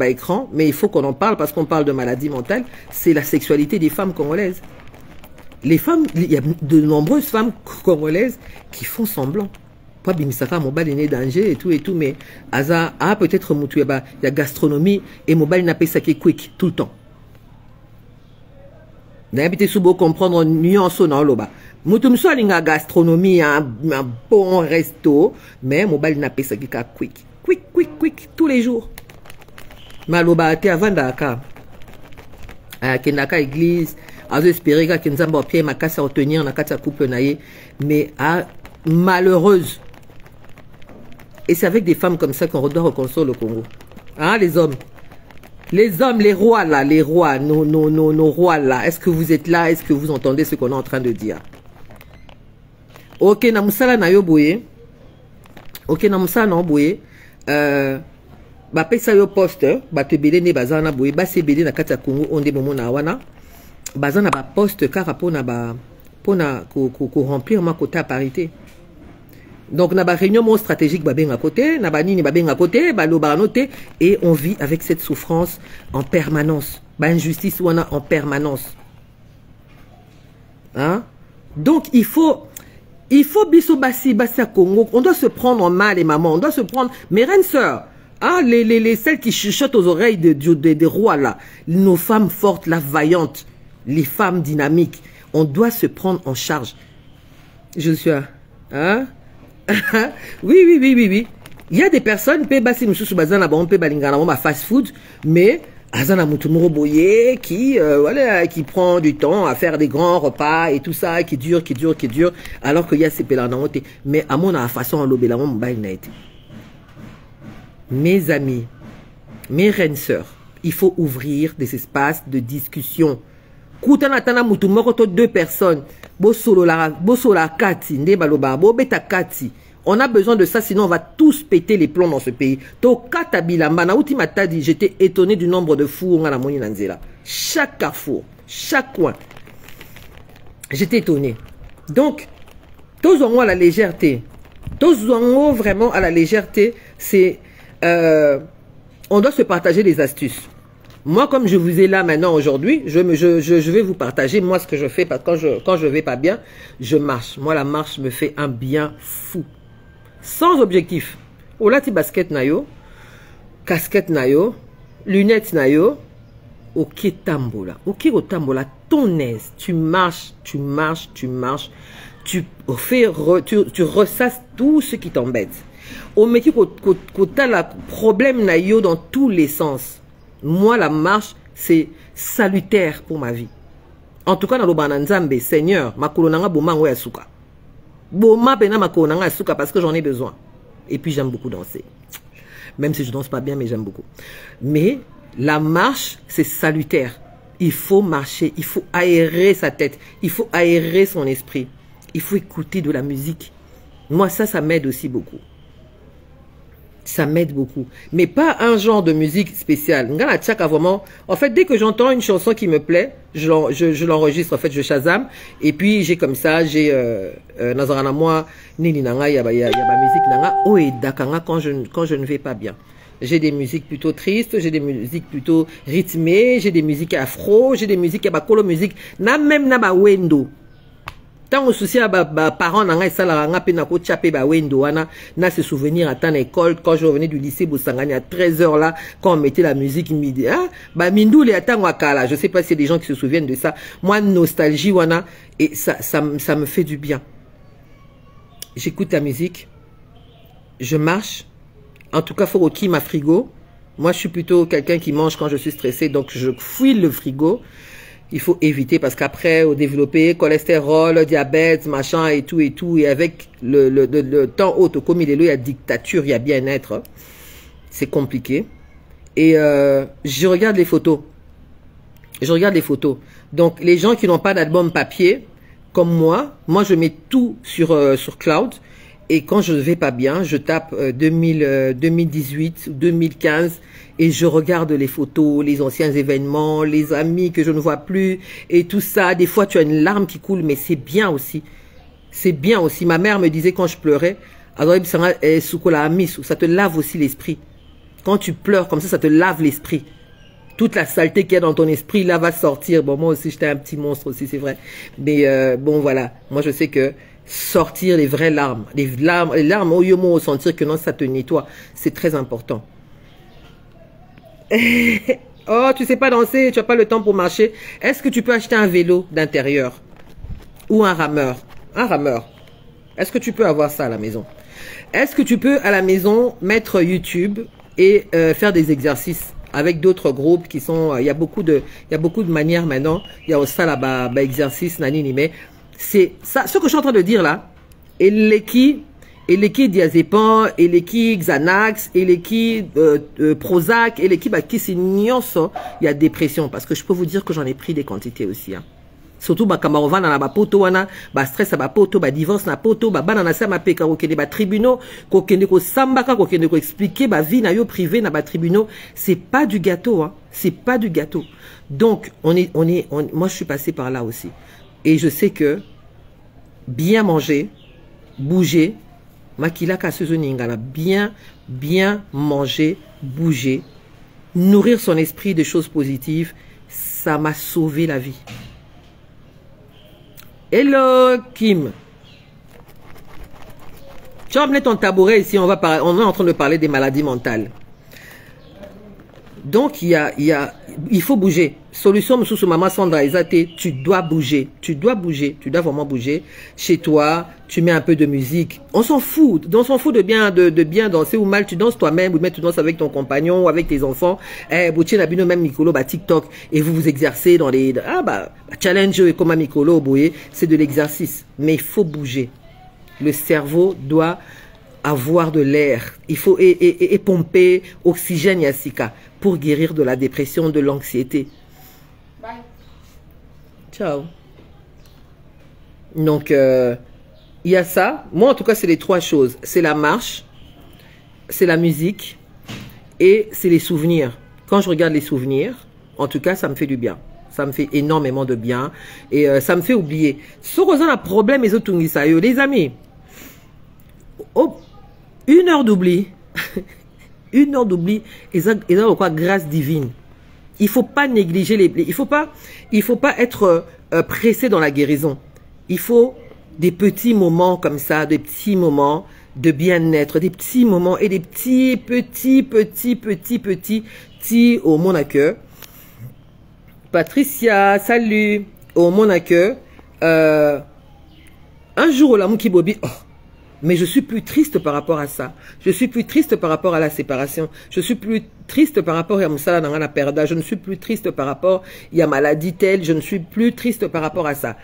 écran, mais il faut qu'on en parle parce qu'on parle de maladie mentale, c'est la sexualité des femmes congolaises. Les femmes, il y a de nombreuses femmes congolaises qui font semblant. Pas bimisaka, mobile est né danger et tout, mais peut-être il y a gastronomie et mobile n'a pas ça qui est quick tout le temps. N'a pas été comprendre nuance dans l'oba. Moutoumso a une gastronomie, un bon resto, mais mobile n'a pas ça qui est quick. Quick, tous les jours. Maloba te avant d'aka. Kendaka église, azo espérer que Nzamba pied ma casse à retenir na kata coupe naie, mais malheureuse. Et c'est avec des femmes comme ça qu'on doit reconstruire le Congo. Hein, les hommes, les rois là, nos rois là. Est-ce que vous êtes là? Est-ce que vous entendez ce qu'on est en train de dire? Ok, na musala na yo boye. Ok, na musala na boye. Pesa yo poste bato belé ne bazana boye basi belé na kati ya Congo onde momo na wana bazana ba poste kaka pona ko remplir ma quota parité. Donc na ba réunion stratégique ba benga côté na ba nini ba benga côté ba lo ba noté et on vit avec cette souffrance en permanence, ba injustice wana en permanence. Hein? Donc il faut biso basi à Congo, on doit se prendre en main les mamans, on doit se prendre mes reines sœurs, hein, celles qui chuchotent aux oreilles des rois là, nos femmes fortes, la vaillantes, les femmes dynamiques, on doit se prendre en charge. Je suis hein? Oui. Il y a des personnes fast food, mais Azana Moutoumoro Boye qui prend du temps à faire des grands repas et tout ça qui dure alors qu'il y a ces pélananotes mais à mon façon l'obéla mon bail. Mes amis, mes reines sœurs, il faut ouvrir des espaces de discussion. Koutanatana Moutoumoro to 2 personnes bosola kati nde baloba bo beta kati. On a besoin de ça, sinon on va tous péter les plombs dans ce pays. J'étais étonné du nombre de fours à la Moni Nanzela. Chaque carrefour, chaque coin. J'étais étonné. Donc, tous en la légèreté. Tous en vraiment à la légèreté, c'est... on doit se partager des astuces. Moi, comme je vous ai là maintenant aujourd'hui, je vais vous partager moi ce que je fais. Parce que quand je vais pas bien, je marche. Moi, la marche me fait un bien fou. Sans objectif. Olati basket nayo, casquette nayo, lunettes nayo, ok tambola. Ok au tambola, ton aise. Tu marches, tu ressasses tout ce qui t'embête. Au métier que tu as le problème nayo dans tous les sens. Moi, la marche, c'est salutaire pour ma vie. En tout cas, dans le Bananzambe, Seigneur, ma kolonanga boma ngwe asuka. Boma bena ma kolonanga asuka parce que j'en ai besoin. Et puis, j'aime beaucoup danser. Même si je danse pas bien, mais j'aime beaucoup. Mais la marche, c'est salutaire. Il faut marcher, il faut aérer sa tête, il faut aérer son esprit. Il faut écouter de la musique. Moi, ça m'aide aussi beaucoup. Ça m'aide beaucoup. Mais pas un genre de musique spéciale. Vraiment, en fait, dès que j'entends une chanson qui me plaît, je l'enregistre. En fait, je Shazam. Et puis, j'ai comme ça, j'ai Nazarana moi, Nini Nanga, yaba musique Nanga, Oe Dakanga quand je ne vais pas bien. J'ai des musiques plutôt tristes, j'ai des musiques plutôt rythmées, j'ai des musiques afro, j'ai des musiques à bakolo musique, na même na ba wendo. Tant au souci à parents nanga sala nga pe na ko chapé ba wendo wana na se souvenir à temps école quand je revenais du lycée Bosangani à 13h là quand on mettait la musique midi hein ba mindou les attang wakala, je sais pas s'il y a des gens qui se souviennent de ça. Moi nostalgie wana et ça me fait du bien. J'écoute la musique, je marche. En tout cas, faut requis ma frigo. Moi, je suis plutôt quelqu'un qui mange quand je suis stressé, donc je fuis le frigo. Il faut éviter parce qu'après, au développer, cholestérol, diabète, machin et tout, et avec le temps haut, comme il est là, il y a dictature, il y a bien-être. C'est compliqué. Et je regarde les photos. Je regarde les photos. Donc, les gens qui n'ont pas d'album papier, comme moi je mets tout sur Cloud. Et quand je ne vais pas bien, je tape 2018 ou 2015 et je regarde les photos, les anciens événements, les amis que je ne vois plus et tout ça. Des fois, tu as une larme qui coule, mais c'est bien aussi. C'est bien aussi. Ma mère me disait quand je pleurais, ça te lave aussi l'esprit. Quand tu pleures comme ça te lave l'esprit. Toute la saleté qu'il y a dans ton esprit, là, va sortir. Bon, moi aussi, j'étais un petit monstre aussi, c'est vrai. Mais bon, voilà. Moi, je sais que sortir les vraies larmes. Les larmes au yomo, sentir que non, ça te nettoie. C'est très important. Oh, tu sais pas danser, tu as pas le temps pour marcher. Est-ce que tu peux acheter un vélo d'intérieur? Ou un rameur? Un rameur. Est-ce que tu peux avoir ça à la maison? Est-ce que tu peux, à la maison, mettre YouTube et faire des exercices avec d'autres groupes qui sont... Il y a beaucoup de manières maintenant. Il y a aussi là-bas, exercice, nanini, mais... C'est ça, ce que je suis en train de dire là. Et l'équipe diazépam, et l'équipe Xanax, et l'équipe Prozac, et l'équipe qui s'ignoce, il y a dépression. Parce que je peux vous dire que j'en ai pris des quantités aussi. Hein. Surtout, Kamarovan, na ba poto wana, stress à ba poto, divorce na poto, banana sa ma peka, kokende ba tribunaux, kokende ko sambaka, kokende ko expliquer, vie na yo privé na ba tribunaux. C'est pas du gâteau, hein. C'est pas du gâteau. Donc, moi je suis passé par là aussi. Et je sais que bien manger, bouger, bien manger, bouger, nourrir son esprit de choses positives, ça m'a sauvé la vie. Hello Kim. Tu as emmené ton tabouret ici, on est en train de parler des maladies mentales. Donc, il faut bouger. Solution, sous maman Sandra Isate, tu dois bouger. Tu dois vraiment bouger. Chez toi, tu mets un peu de musique. On s'en fout. On s'en fout de bien danser ou mal. Tu danses toi-même ou même tu danses avec ton compagnon ou avec tes enfants. Boutier Nabino, même Mikolo, TikTok. Et vous vous exercez dans les, challenge comme un Mikolo, c'est de l'exercice. Mais il faut bouger. Le cerveau doit avoir de l'air. Il faut pomper oxygène Yassika pour guérir de la dépression, de l'anxiété. Bye. Ciao. Donc, il y a ça. Moi, en tout cas, c'est les trois choses. C'est la marche, c'est la musique et c'est les souvenirs. Quand je regarde les souvenirs, en tout cas, ça me fait du bien. Ça me fait énormément de bien et ça me fait oublier. Si vous avez un problème, les amis, oh, 1 heure d'oubli. 1 heure d'oubli, et ça quoi, grâce divine. Il faut pas négliger il faut pas être pressé dans la guérison. Il faut des petits moments comme ça, des petits moments de bien-être, des petits moments et des petits au mon accueil. Patricia, salut, au mon accueil. Un jour, la Mouki Bobi, oh, Mais je suis plus triste par rapport à ça. Je suis plus triste par rapport à la séparation. Je suis plus triste par rapport à Moussala Nangana Perda. Je ne suis plus triste par rapport à maladie telle. Je ne suis plus triste par rapport à ça.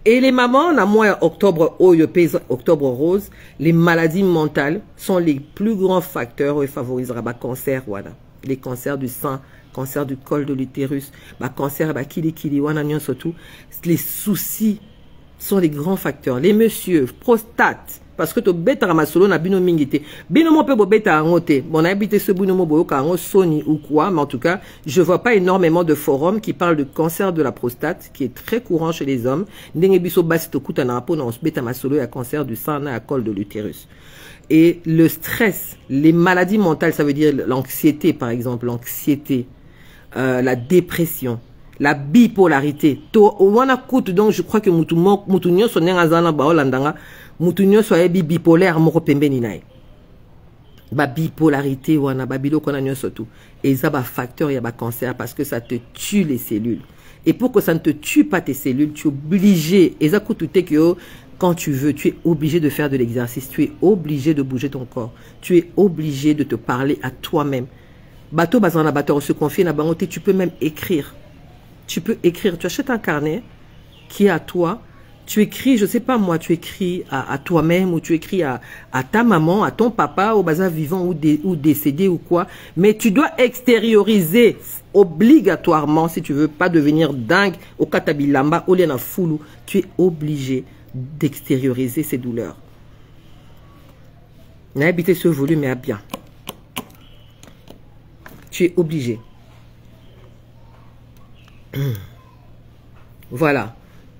Et les mamans, on a moins octobre rose, les maladies mentales sont les plus grands facteurs qui favorisent le cancer. Voilà. Les cancers du sein, cancer du col de l'utérus, cancer, surtout. Les soucis sont les grands facteurs. Les messieurs, prostate. Parce que tu bêta ramasolo na bino mingite. Bino mo pe bo bêta angote. Bon, on a habité ce bino mo boyoka ango Sony ou quoi, mais en tout cas, je vois pas énormément de forums qui parlent de cancer de la prostate, qui est très courant chez les hommes. Ndenge biso basi to kuta na rapo na os bêta masolo ya cancer du sein na col de l'utérus. Et le stress, les maladies mentales, ça veut dire l'anxiété par exemple, l'anxiété, la dépression, la bipolarité. To wana kutu donc je crois que mutunyo sonenga zana ba olandanga. Mutunyo soit bipolaire moko pembeni nae. Ba bipolarité wana babilo kona nyo surtout. Et ça ba facteur ya ba cancer parce que ça te tue les cellules. Et pour que ça ne te tue pas tes cellules, tu es obligé. Et ça coûte tout que quand tu veux, tu es obligé de faire de l'exercice, tu es obligé de bouger ton corps. Tu es obligé de te parler à toi-même. Bateau bazana bateau se confier na bangote, tu peux même écrire. Tu peux écrire, tu achètes un carnet qui est à toi. Tu écris, je sais pas moi, tu écris à toi-même ou tu écris à ta maman, à ton papa, au bazar vivant ou décédé ou quoi. Mais tu dois extérioriser obligatoirement si tu veux pas devenir dingue au katabilamba, au liana foulou. Tu es obligé d'extérioriser ces douleurs. On a habité ce volume mais à bien. Tu es obligé. Voilà.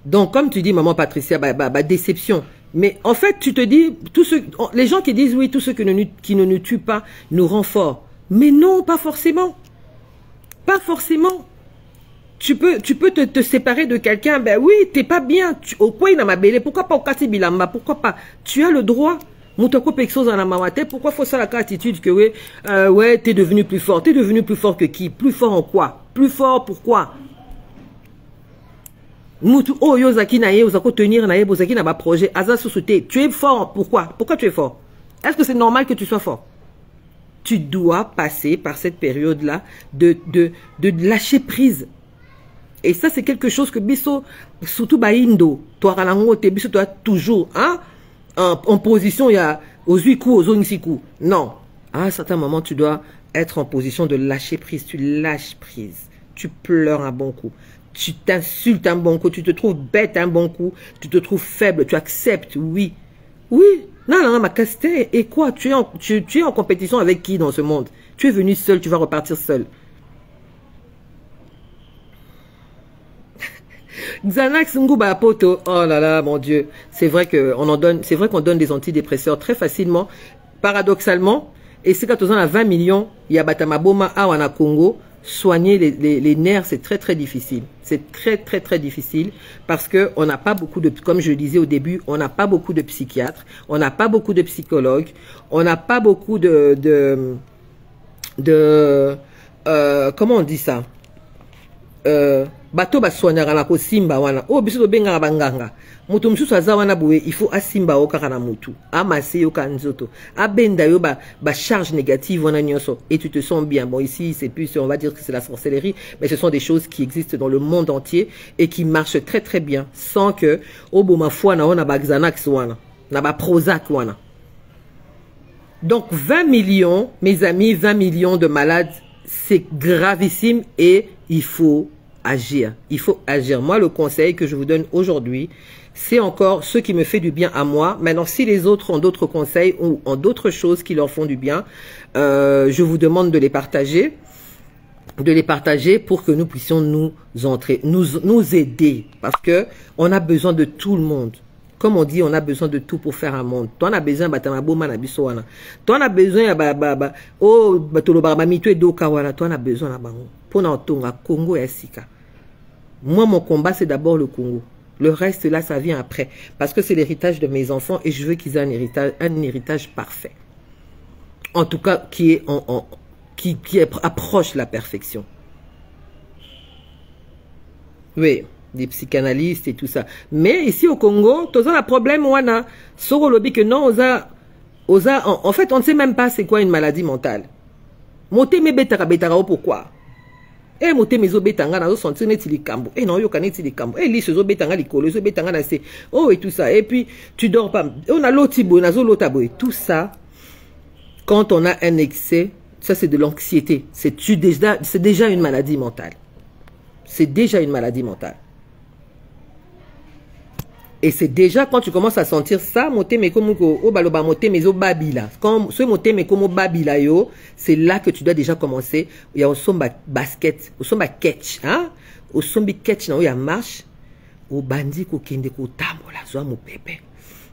Donc, comme tu dis, maman Patricia, déception. Mais en fait, tu te dis, les gens qui disent oui, tout ce qui ne nous tue pas nous rend forts. Mais non, pas forcément. Pas forcément. Tu peux te séparer de quelqu'un, ben oui, t'es pas bien. Au point, il a ma belle, pourquoi pas au Kasi Bilamba, pourquoi pas? Tu as le droit. Pourquoi faut ça la attitude que oui, ouais, t'es devenu plus fort. T'es devenu plus fort que qui? Plus fort en quoi? Plus fort pourquoi? Mutu oh yozaki na ye ozako tenir na ye bozaki na ba projet aza sous-sauté. Tu es fort pourquoi? Pourquoi tu es fort? Est-ce que c'est normal que tu sois fort? Tu dois passer par cette période-là de lâcher prise. Et ça c'est quelque chose que biso surtout ba indo toi ralango te biso toi toujours hein en position il y a aux 8 coups aux 11 coups. Non. À un certain moment tu dois être en position de lâcher prise, tu lâches prise. Tu pleures un bon coup. Tu t'insultes un bon coup, tu te trouves bête un bon coup, tu te trouves faible, tu acceptes, oui. Oui, non, ma casté, et quoi? Tu es en compétition avec qui dans ce monde? Tu es venu seul, tu vas repartir seul. Xanax Nguba Poto, oh là là, mon Dieu. C'est vrai qu'on donne des antidépresseurs très facilement, paradoxalement, et c'est quand on a 20 millions, il y a Batamaboma à Wana Congo. Soigner les nerfs, c'est très très difficile. C'est très très très difficile parce que on n'a pas beaucoup de, comme je le disais au début, on n'a pas beaucoup de psychiatres, on n'a pas beaucoup de psychologues, on n'a pas beaucoup comment on dit ça? Bato ba soignera na ko simba wana. Oh biso to benga banganga. Mutu msusu aza wana boye, il faut asimba okaka na mutu. Amase yo kanzoto. Abenda yo ba charge négative wana nyonso et tu te sens bien. Bon ici, c'est plus on va dire que c'est la sorcellerie, mais ce sont des choses qui existent dans le monde entier et qui marchent très très bien sans que oh bo ma foi na ona ba Xanax wana, na ba Prozac wana. Donc 20 millions, mes amis, 20 millions de malades, c'est gravissime et il faut agir. Il faut agir. Moi, le conseil que je vous donne aujourd'hui, c'est encore ce qui me fait du bien à moi. Maintenant, si les autres ont d'autres conseils ou ont d'autres choses qui leur font du bien, je vous demande de les partager. De les partager pour que nous puissions nous aider. Parce que on a besoin de tout le monde. Comme on dit, on a besoin de tout pour faire un monde. Toi, on a besoin de Toi, on a besoin Toi, on a besoin de Congo et Sika. Moi, mon combat, c'est d'abord le Congo. Le reste, là, ça vient après. Parce que c'est l'héritage de mes enfants et je veux qu'ils aient un héritage parfait. En tout cas, qui approche la perfection. Oui. des psychanalystes et tout ça. Mais ici au Congo, tu as un problème, wana, soro lobby que non, en fait, on ne sait même pas c'est quoi une maladie mentale. Moté me betara pourquoi? Eh moté me zo betanga na zo sentir neti likambo. Eh non yo kaneti likambo. Eh li se zo betanga likolo, zo betanga na se. Oh et tout ça. Et puis tu dors pas. On a l'otibo, na zo lotabo et tout ça. Quand on a un excès, ça c'est de l'anxiété. C'est déjà une maladie mentale. C'est déjà une maladie mentale. Et c'est déjà quand tu commences à sentir ça, c'est là que tu dois déjà commencer. Il y a un basket, un catch, hein? Au sombi catch, il y a marche, au bandi ko kende ko tambola, zo mo pepe.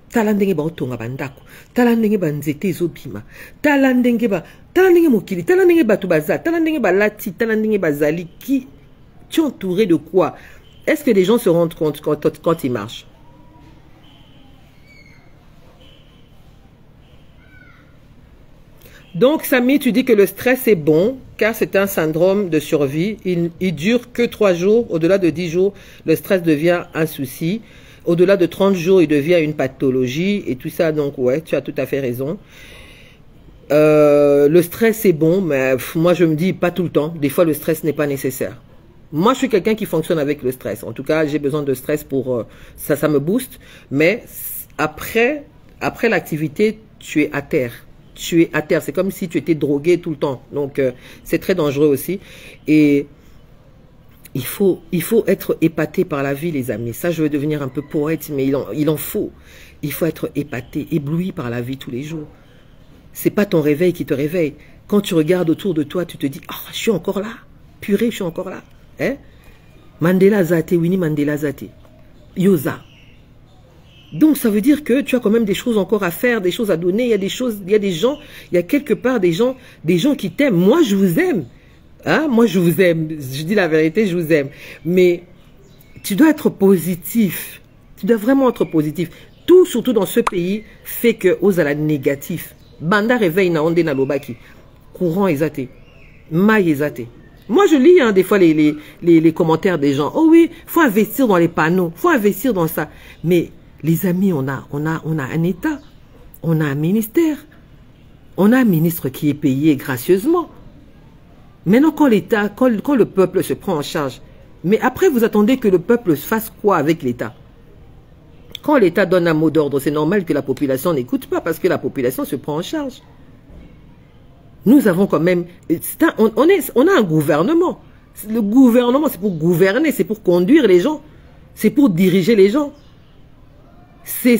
Talandenge ba otonga bandako, talandenge ba nzete ezobima, talandenge mokili, talandenge ba tubaza, talandenge ba lati, talandenge ba zali, qui tu es entouré de quoi? Est-ce que les gens se rendent compte quand ils marchent? Donc, Samy, tu dis que le stress est bon, car c'est un syndrome de survie. Il dure que 3 jours. Au-delà de 10 jours, le stress devient un souci. Au-delà de 30 jours, il devient une pathologie. Et tout ça, donc, ouais, tu as tout à fait raison. Le stress est bon, mais moi, je me dis pas tout le temps. Des fois, le stress n'est pas nécessaire. Moi, je suis quelqu'un qui fonctionne avec le stress. En tout cas, j'ai besoin de stress pour... ça me booste. Mais après l'activité, tu es à terre. Tu es à terre. C'est comme si tu étais drogué tout le temps. Donc, c'est très dangereux aussi. Et il faut être épaté par la vie, les amis. Ça, je veux devenir un peu poète, mais il en faut. Il faut être épaté, ébloui par la vie tous les jours. C'est pas ton réveil qui te réveille. Quand tu regardes autour de toi, tu te dis, oh, je suis encore là. Purée, je suis encore là. Hein? Mandela Zate, Winnie Mandela Zate. Yosa. Donc, ça veut dire que tu as quand même des choses encore à faire, des choses à donner. Il y a des choses, il y a des gens, il y a quelque part des gens qui t'aiment. Moi, je vous aime. Hein? Moi, je vous aime. Je dis la vérité, je vous aime. Mais tu dois être positif. Tu dois vraiment être positif. Tout, surtout dans ce pays, fait que aux ala négatif. Banda réveille na onde na lobaki. Courant ezate. Maille ezate. Moi, je lis des fois les commentaires des gens. Oh oui, faut investir dans les panneaux. Faut investir dans ça. Mais les amis, on a un État, on a un ministère, on a un ministre qui est payé gracieusement. Maintenant, quand l'État, quand le peuple se prend en charge, mais après, vous attendez que le peuple fasse quoi avec l'État? Quand l'État donne un mot d'ordre, c'est normal que la population n'écoute pas parce que la population se prend en charge. Nous avons quand même... on a un gouvernement. Le gouvernement, c'est pour gouverner, c'est pour conduire les gens, c'est pour diriger les gens. Ces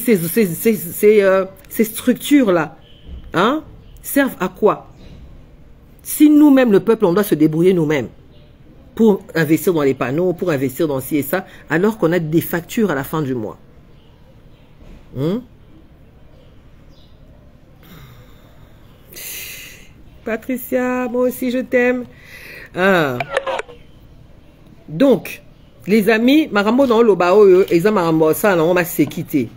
structures-là, hein, servent à quoi? Si nous-mêmes, le peuple, on doit se débrouiller nous-mêmes pour investir dans les panneaux, pour investir dans ci et ça, alors qu'on a des factures à la fin du mois. Patricia, moi aussi je t'aime. Ah. Donc, les amis, marambo dans le bao, ils ont marambo ça, on va se quitter.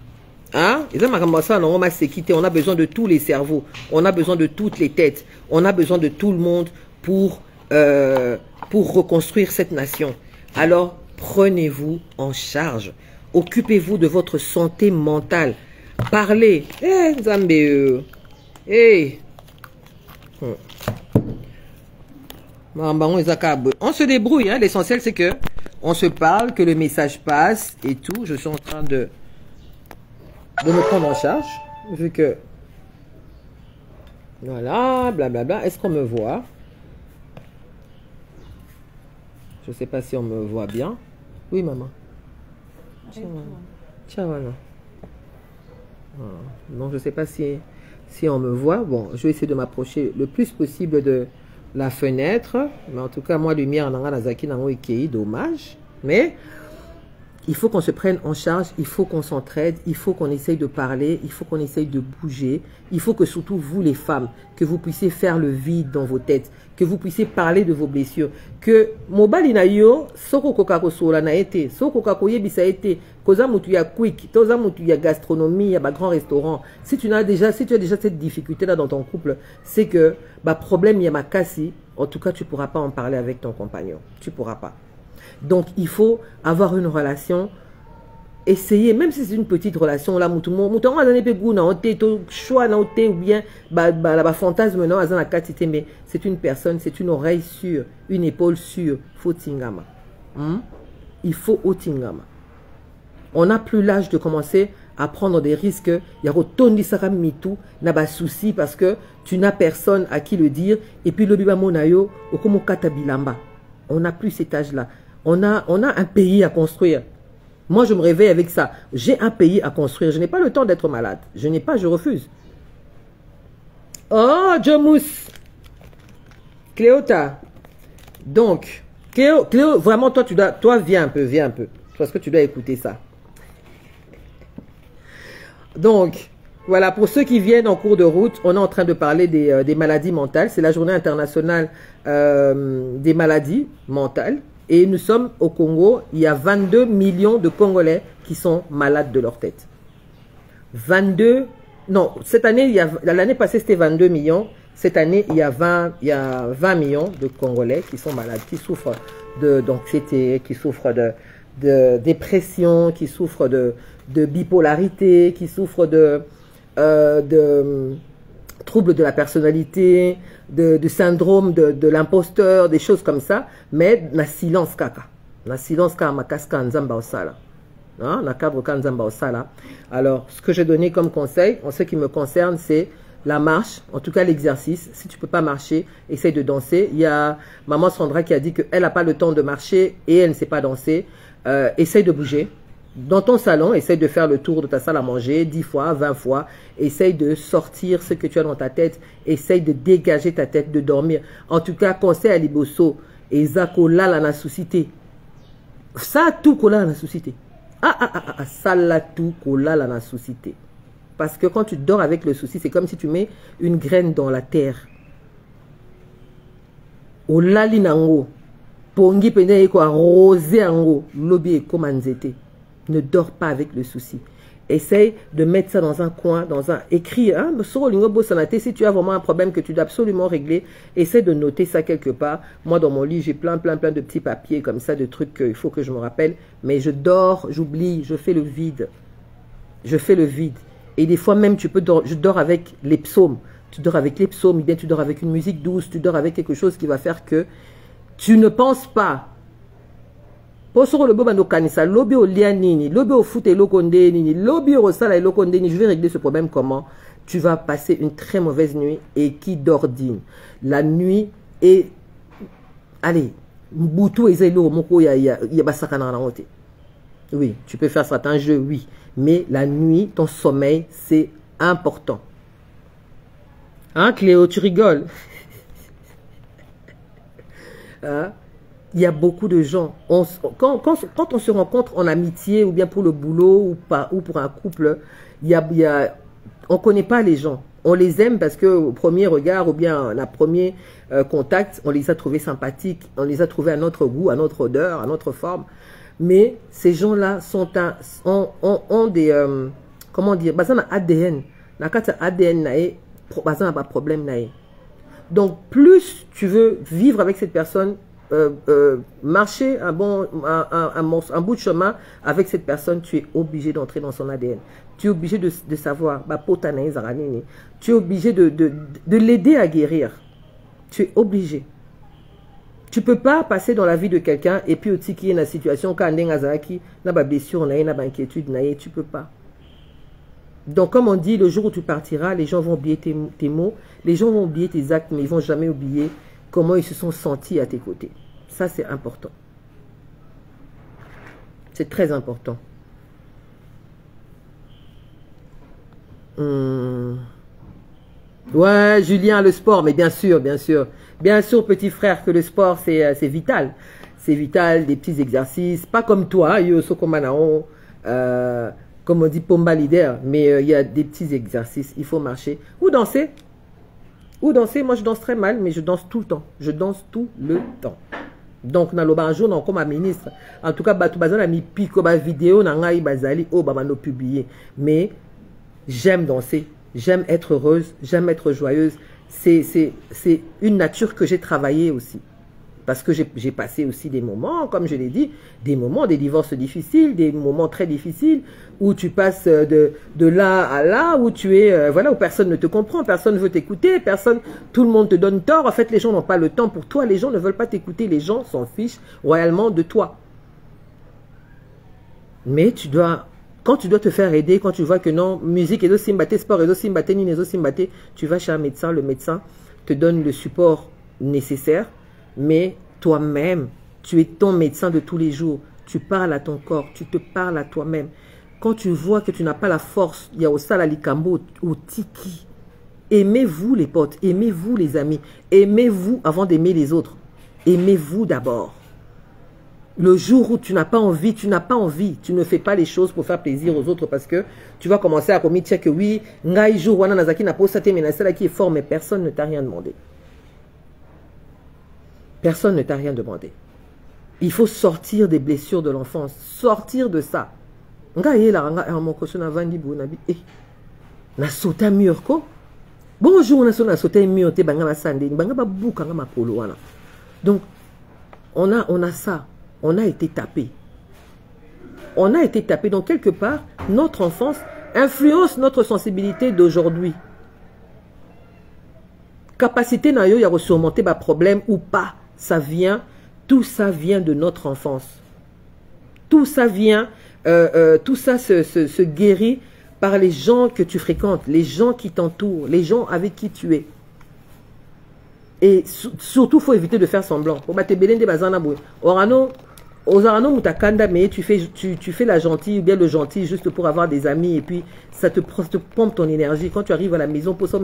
Hein? Ils ont marambo ça, on va se quitter. On a besoin de tous les cerveaux, on a besoin de toutes les têtes, on a besoin de tout le monde pour reconstruire cette nation. Alors, prenez-vous en charge. Occupez-vous de votre santé mentale. Parlez. Eh, Zambé. Eh. On se débrouille, hein. L'essentiel c'est que on se parle, que le message passe et tout. Je suis en train de me prendre en charge, vu que voilà, blablabla. Est-ce qu'on me voit? Je sais pas si on me voit bien. Oui, maman. Tiens, voilà. Non, je sais pas si on me voit. Bon, je vais essayer de m'approcher le plus possible de la fenêtre. Mais en tout cas, moi, lumière, dommage. Mais il faut qu'on se prenne en charge, il faut qu'on s'entraide, il faut qu'on essaye de parler, il faut qu'on essaye de bouger. Il faut que surtout vous, les femmes, que vous puissiez faire le vide dans vos têtes, que vous puissiez parler de vos blessures. Que mobali na yo, soko kokako sola na été, soko kako yebisa été, koza mutu ya quick, toza mutu ya gastronomie, ya ba grand restaurant. Si tu as déjà cette difficulté là dans ton couple, c'est que ba problème ya makasi, en tout cas tu pourras pas en parler avec ton compagnon. Tu pourras pas. Donc, il faut avoir une relation. Essayez, même si c'est une petite relation, là, ou bien, fantasme, mais c'est une personne, c'est une oreille sûre, une épaule sûre. Faut tingama. Il faut au tingama. On n'a plus l'âge de commencer à prendre des risques. Il y a autant Sarah mitou, n'a pas souci parce que tu n'as personne à qui le dire. Et puis le biba monayo, okomo katabilamba. On n'a plus cet âge-là. On a un pays à construire. Moi, je me réveille avec ça. J'ai un pays à construire. Je n'ai pas le temps d'être malade. Je refuse. Oh, Jomous. Cléota. Donc, Cléo, vraiment, toi, viens un peu. Parce que tu dois écouter ça. Donc, voilà, pour ceux qui viennent en cours de route, on est en train de parler des maladies mentales. C'est la journée internationale des maladies mentales. Et nous sommes au Congo, il y a 22 millions de Congolais qui sont malades de leur tête. 22, non, cette année, l'année passée c'était 22 millions. Cette année, il y a 20 millions de Congolais qui sont malades, qui souffrent d'anxiété, qui souffrent de dépression, qui souffrent de bipolarité, qui souffrent de troubles de la personnalité, de syndrome de l'imposteur, des choses comme ça, mais na silence kaka. Na silence kaka makaska nzamba osala. Na cadre kanzamba osala. Alors, ce que j'ai donné comme conseil, en ce qui me concerne, c'est la marche, en tout cas l'exercice. Si tu ne peux pas marcher, essaye de danser. Il y a maman Sandra qui a dit qu'elle n'a pas le temps de marcher et elle ne sait pas danser. Essaye de bouger. Dans ton salon, essaye de faire le tour de ta salle à manger 10 fois, 20 fois. Essaye de sortir ce que tu as dans ta tête. Essaye de dégager ta tête, de dormir. En tout cas, conseil à Liboso. Et Zakola la na suscité. Ça tout kola la suscité. Ça la tout kola la na suscité. Parce que quand tu dors avec le souci, c'est comme si tu mets une graine dans la terre. Olali nango. Pongi pende eko arrosé ango. Lobi e komanzete. Ne dors pas avec le souci. Essaye de mettre ça dans un coin, écrit. Hein, si tu as vraiment un problème que tu dois absolument régler, essaie de noter ça quelque part. Moi, dans mon lit, j'ai plein de petits papiers comme ça, de trucs qu'il faut que je me rappelle. Mais je dors, j'oublie, je fais le vide. Je fais le vide. Et des fois même, je dors avec les psaumes. Tu dors avec les psaumes, ou bien tu dors avec une musique douce, tu dors avec quelque chose qui va faire que tu ne penses pas. Lobi au lianini, lobi au foot et lokondeni, lobi au sala et lokondeni. Je vais régler ce problème comment? Tu vas passer une très mauvaise nuit et qui dordine. La nuit est, allez, mboutou et zelo moko ya basakana na hote. Oui, tu peux faire certains jeux, oui, mais la nuit, ton sommeil, c'est important. Hein, Cléo, tu rigoles? Hein? Il y a beaucoup de gens, quand on se rencontre en amitié ou bien pour le boulot ou pour un couple, on ne connaît pas les gens. On les aime parce qu'au premier regard ou bien à premier contact, on les a trouvés sympathiques, on les a trouvés à notre goût, à notre odeur, à notre forme. Mais ces gens-là ont des, comment dire, ADN. ADN, pas problème. Donc plus tu veux vivre avec cette personne, marcher un bout de chemin avec cette personne, tu es obligé d'entrer dans son ADN. Tu es obligé de savoir, tu es obligé de l'aider à guérir. Tu es obligé. Tu ne peux pas passer dans la vie de quelqu'un et puis aussi qu'il y ait une situation, quand il y a une blessure, il y a une inquiétude, tu ne peux pas. Donc comme on dit, le jour où tu partiras, les gens vont oublier tes mots, les gens vont oublier tes actes, mais ils ne vont jamais oublier comment ils se sont sentis à tes côtés. Ça, c'est important. C'est très important. Ouais, Julien, le sport, mais bien sûr, petit frère, que le sport, c'est vital. C'est vital, des petits exercices, pas comme toi, comme on dit, Pomba leader, mais il y a des petits exercices, il faut marcher. Ou danser. Moi je danse très mal, mais je danse tout le temps. Je danse tout le temps. Donc, un jour, comme un ministre, en tout cas, bazana mi pico ba vidéo na ngai bazali o ba mano publier. Mais j'aime danser, j'aime être heureuse, j'aime être joyeuse. C'est une nature que j'ai travaillée aussi. Parce que j'ai passé aussi des moments, comme je l'ai dit, des moments, des divorces difficiles, des moments très difficiles, où tu passes de là à là, où tu es, voilà, où personne ne te comprend, personne ne veut t'écouter, tout le monde te donne tort. En fait, les gens n'ont pas le temps pour toi, les gens ne veulent pas t'écouter, les gens s'en fichent royalement de toi. Mais quand tu dois te faire aider, quand tu vois que non, musique et simbaté, sport et simbaté, ni et simbaté, tu vas chez un médecin, le médecin te donne le support nécessaire. Mais toi-même, tu es ton médecin de tous les jours. Tu parles à ton corps, tu te parles à toi-même. Quand tu vois que tu n'as pas la force, il y a au Salalikambo, au Tiki. Aimez-vous les potes, aimez-vous les amis. Aimez-vous avant d'aimer les autres. Aimez-vous d'abord. Le jour où tu n'as pas envie, tu n'as pas envie. Tu ne fais pas les choses pour faire plaisir aux autres parce que tu vas commencer à commettre que oui, ngai jour wana nazaki na posa te menacé là qui est fort, mais personne ne t'a rien demandé. Personne ne t'a rien demandé. Il faut sortir des blessures de l'enfance. Sortir de ça. Bonjour, donc, on a ça. On a été tapé. On a été tapé. Donc, quelque part, notre enfance influence notre sensibilité d'aujourd'hui. Capacité na yo ya surmonter ba problème ou pas. Tout ça vient de notre enfance. Tout ça vient, tout ça se guérit par les gens que tu fréquentes, les gens qui t'entourent, les gens avec qui tu es. Et surtout, il faut éviter de faire semblant. Mais tu fais la gentille ou bien le gentil juste pour avoir des amis et puis ça te pompe ton énergie. Quand tu arrives à la maison, pour ça,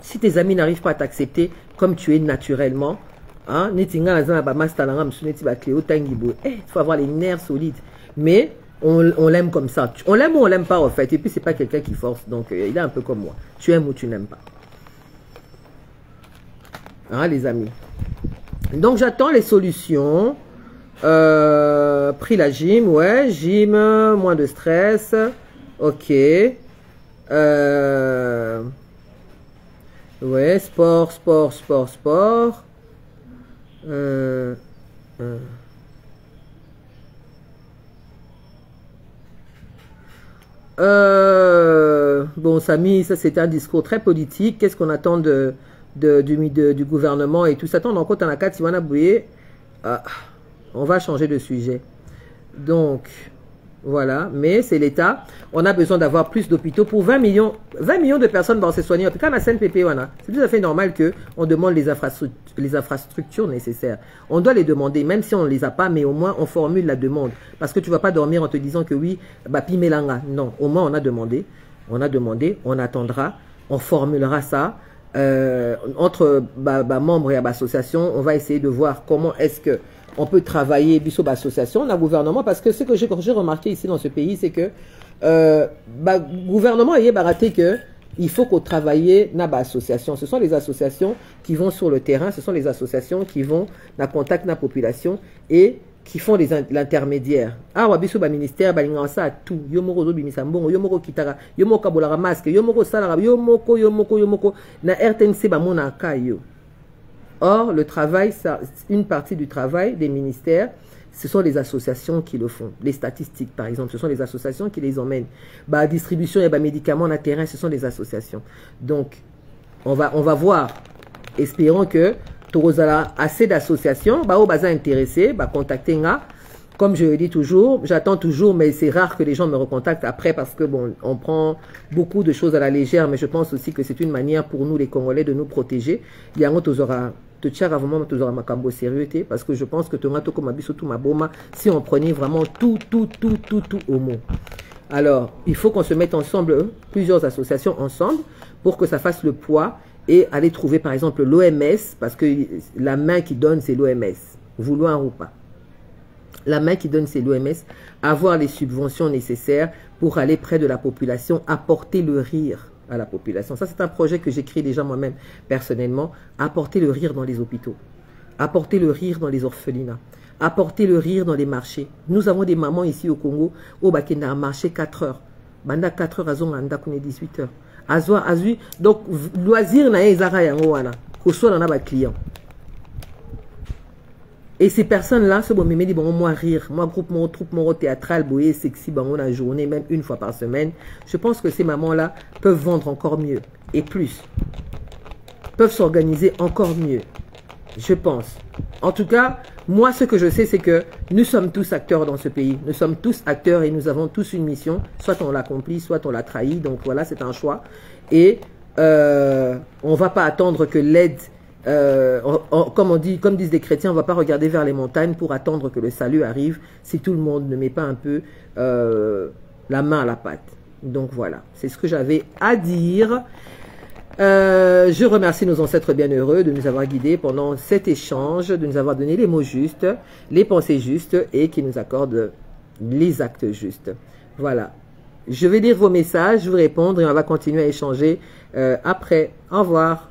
si tes amis n'arrivent pas à t'accepter comme tu es naturellement, il faut avoir les nerfs solides. Mais on l'aime comme ça. On l'aime ou on l'aime pas en fait. Et puis c'est pas quelqu'un qui force. Donc il est un peu comme moi. Tu aimes ou tu n'aimes pas. Les amis. Donc j'attends les solutions. Pris la gym, ouais. Gym, moins de stress. Ok. Ouais, sport. Bon, Samy, ça c'est un discours très politique. Qu'est-ce qu'on attend du gouvernement et tout ça? Donc, quand on a 4 on va changer de sujet. Donc, voilà. Mais c'est l'État. On a besoin d'avoir plus d'hôpitaux pour 20 millions de personnes dans ces soignants. Quand la CNPP, c'est tout à fait normal qu'on demande les infrastructures nécessaires. On doit les demander, même si on ne les a pas, mais au moins on formule la demande. Parce que tu ne vas pas dormir en te disant que oui, pimelanga. Non, au moins on a demandé, on attendra, on formulera ça. Entre membres et associations, on va essayer de voir comment est-ce que on peut travailler biso association, le gouvernement, parce que ce que j'ai remarqué ici dans ce pays, c'est que gouvernement est baraté que il faut qu'on travaille dans l'association. Ce sont les associations qui vont sur le terrain, ce sont les associations qui vont dans contact avec la population et qui font l'intermédiaire. Wabiso ministère ça tout. Yomoko zo bimisa mbongo, yomoko kitara, yomoko kabolara masque, yomoko salara, yomoko na RTNC mona kayo. Or, le travail, une partie du travail des ministères, ce sont les associations qui le font. Les statistiques, par exemple, ce sont les associations qui les emmènent. Distribution et médicaments na terrain, ce sont les associations. Donc, on va voir. Espérons que Torozala assez d'associations, intéressés, contacter nga. Comme je le dis toujours, j'attends toujours, mais c'est rare que les gens me recontactent après parce que bon, on prend beaucoup de choses à la légère, mais je pense aussi que c'est une manière pour nous, les Congolais, de nous protéger. Il y a un autre sérieux, parce que je pense que si on prenait vraiment tout au mot. Alors, il faut qu'on se mette ensemble, plusieurs associations ensemble, pour que ça fasse le poids et aller trouver par exemple l'OMS, parce que la main qui donne, c'est l'OMS, vouloir ou pas. La main qui donne, c'est l'OMS, avoir les subventions nécessaires pour aller près de la population, apporter le rire à la population. Ça, c'est un projet que j'écris déjà moi-même, personnellement, apporter le rire dans les hôpitaux, apporter le rire dans les orphelinats, apporter le rire dans les marchés. Nous avons des mamans ici au Congo, au Bakenda, marché 4 heures. Banda 4 heures, azonga kone 18 heures. Donc, loisir na ezara yango wana, ko so na ba client. Et ces personnes-là, ce bon mémé dit, bon, moi rire, moi groupe mon troupe mon théâtral, boyer, sexy, bon, la journée, même une fois par semaine. Je pense que ces mamans-là peuvent vendre encore mieux et plus. Peuvent s'organiser encore mieux. Je pense. En tout cas, moi, ce que je sais, c'est que nous sommes tous acteurs dans ce pays. Nous sommes tous acteurs et nous avons tous une mission. Soit on l'accomplit, soit on la trahit. Donc voilà, c'est un choix. Et on ne va pas attendre que l'aide, comme disent les chrétiens, on ne va pas regarder vers les montagnes pour attendre que le salut arrive si tout le monde ne met pas un peu la main à la pâte. Donc voilà, c'est ce que j'avais à dire. Je remercie nos ancêtres bienheureux de nous avoir guidés pendant cet échange, de nous avoir donné les mots justes, les pensées justes et qui nous accordent les actes justes. Voilà. Je vais lire vos messages, vous répondre et on va continuer à échanger après. Au revoir.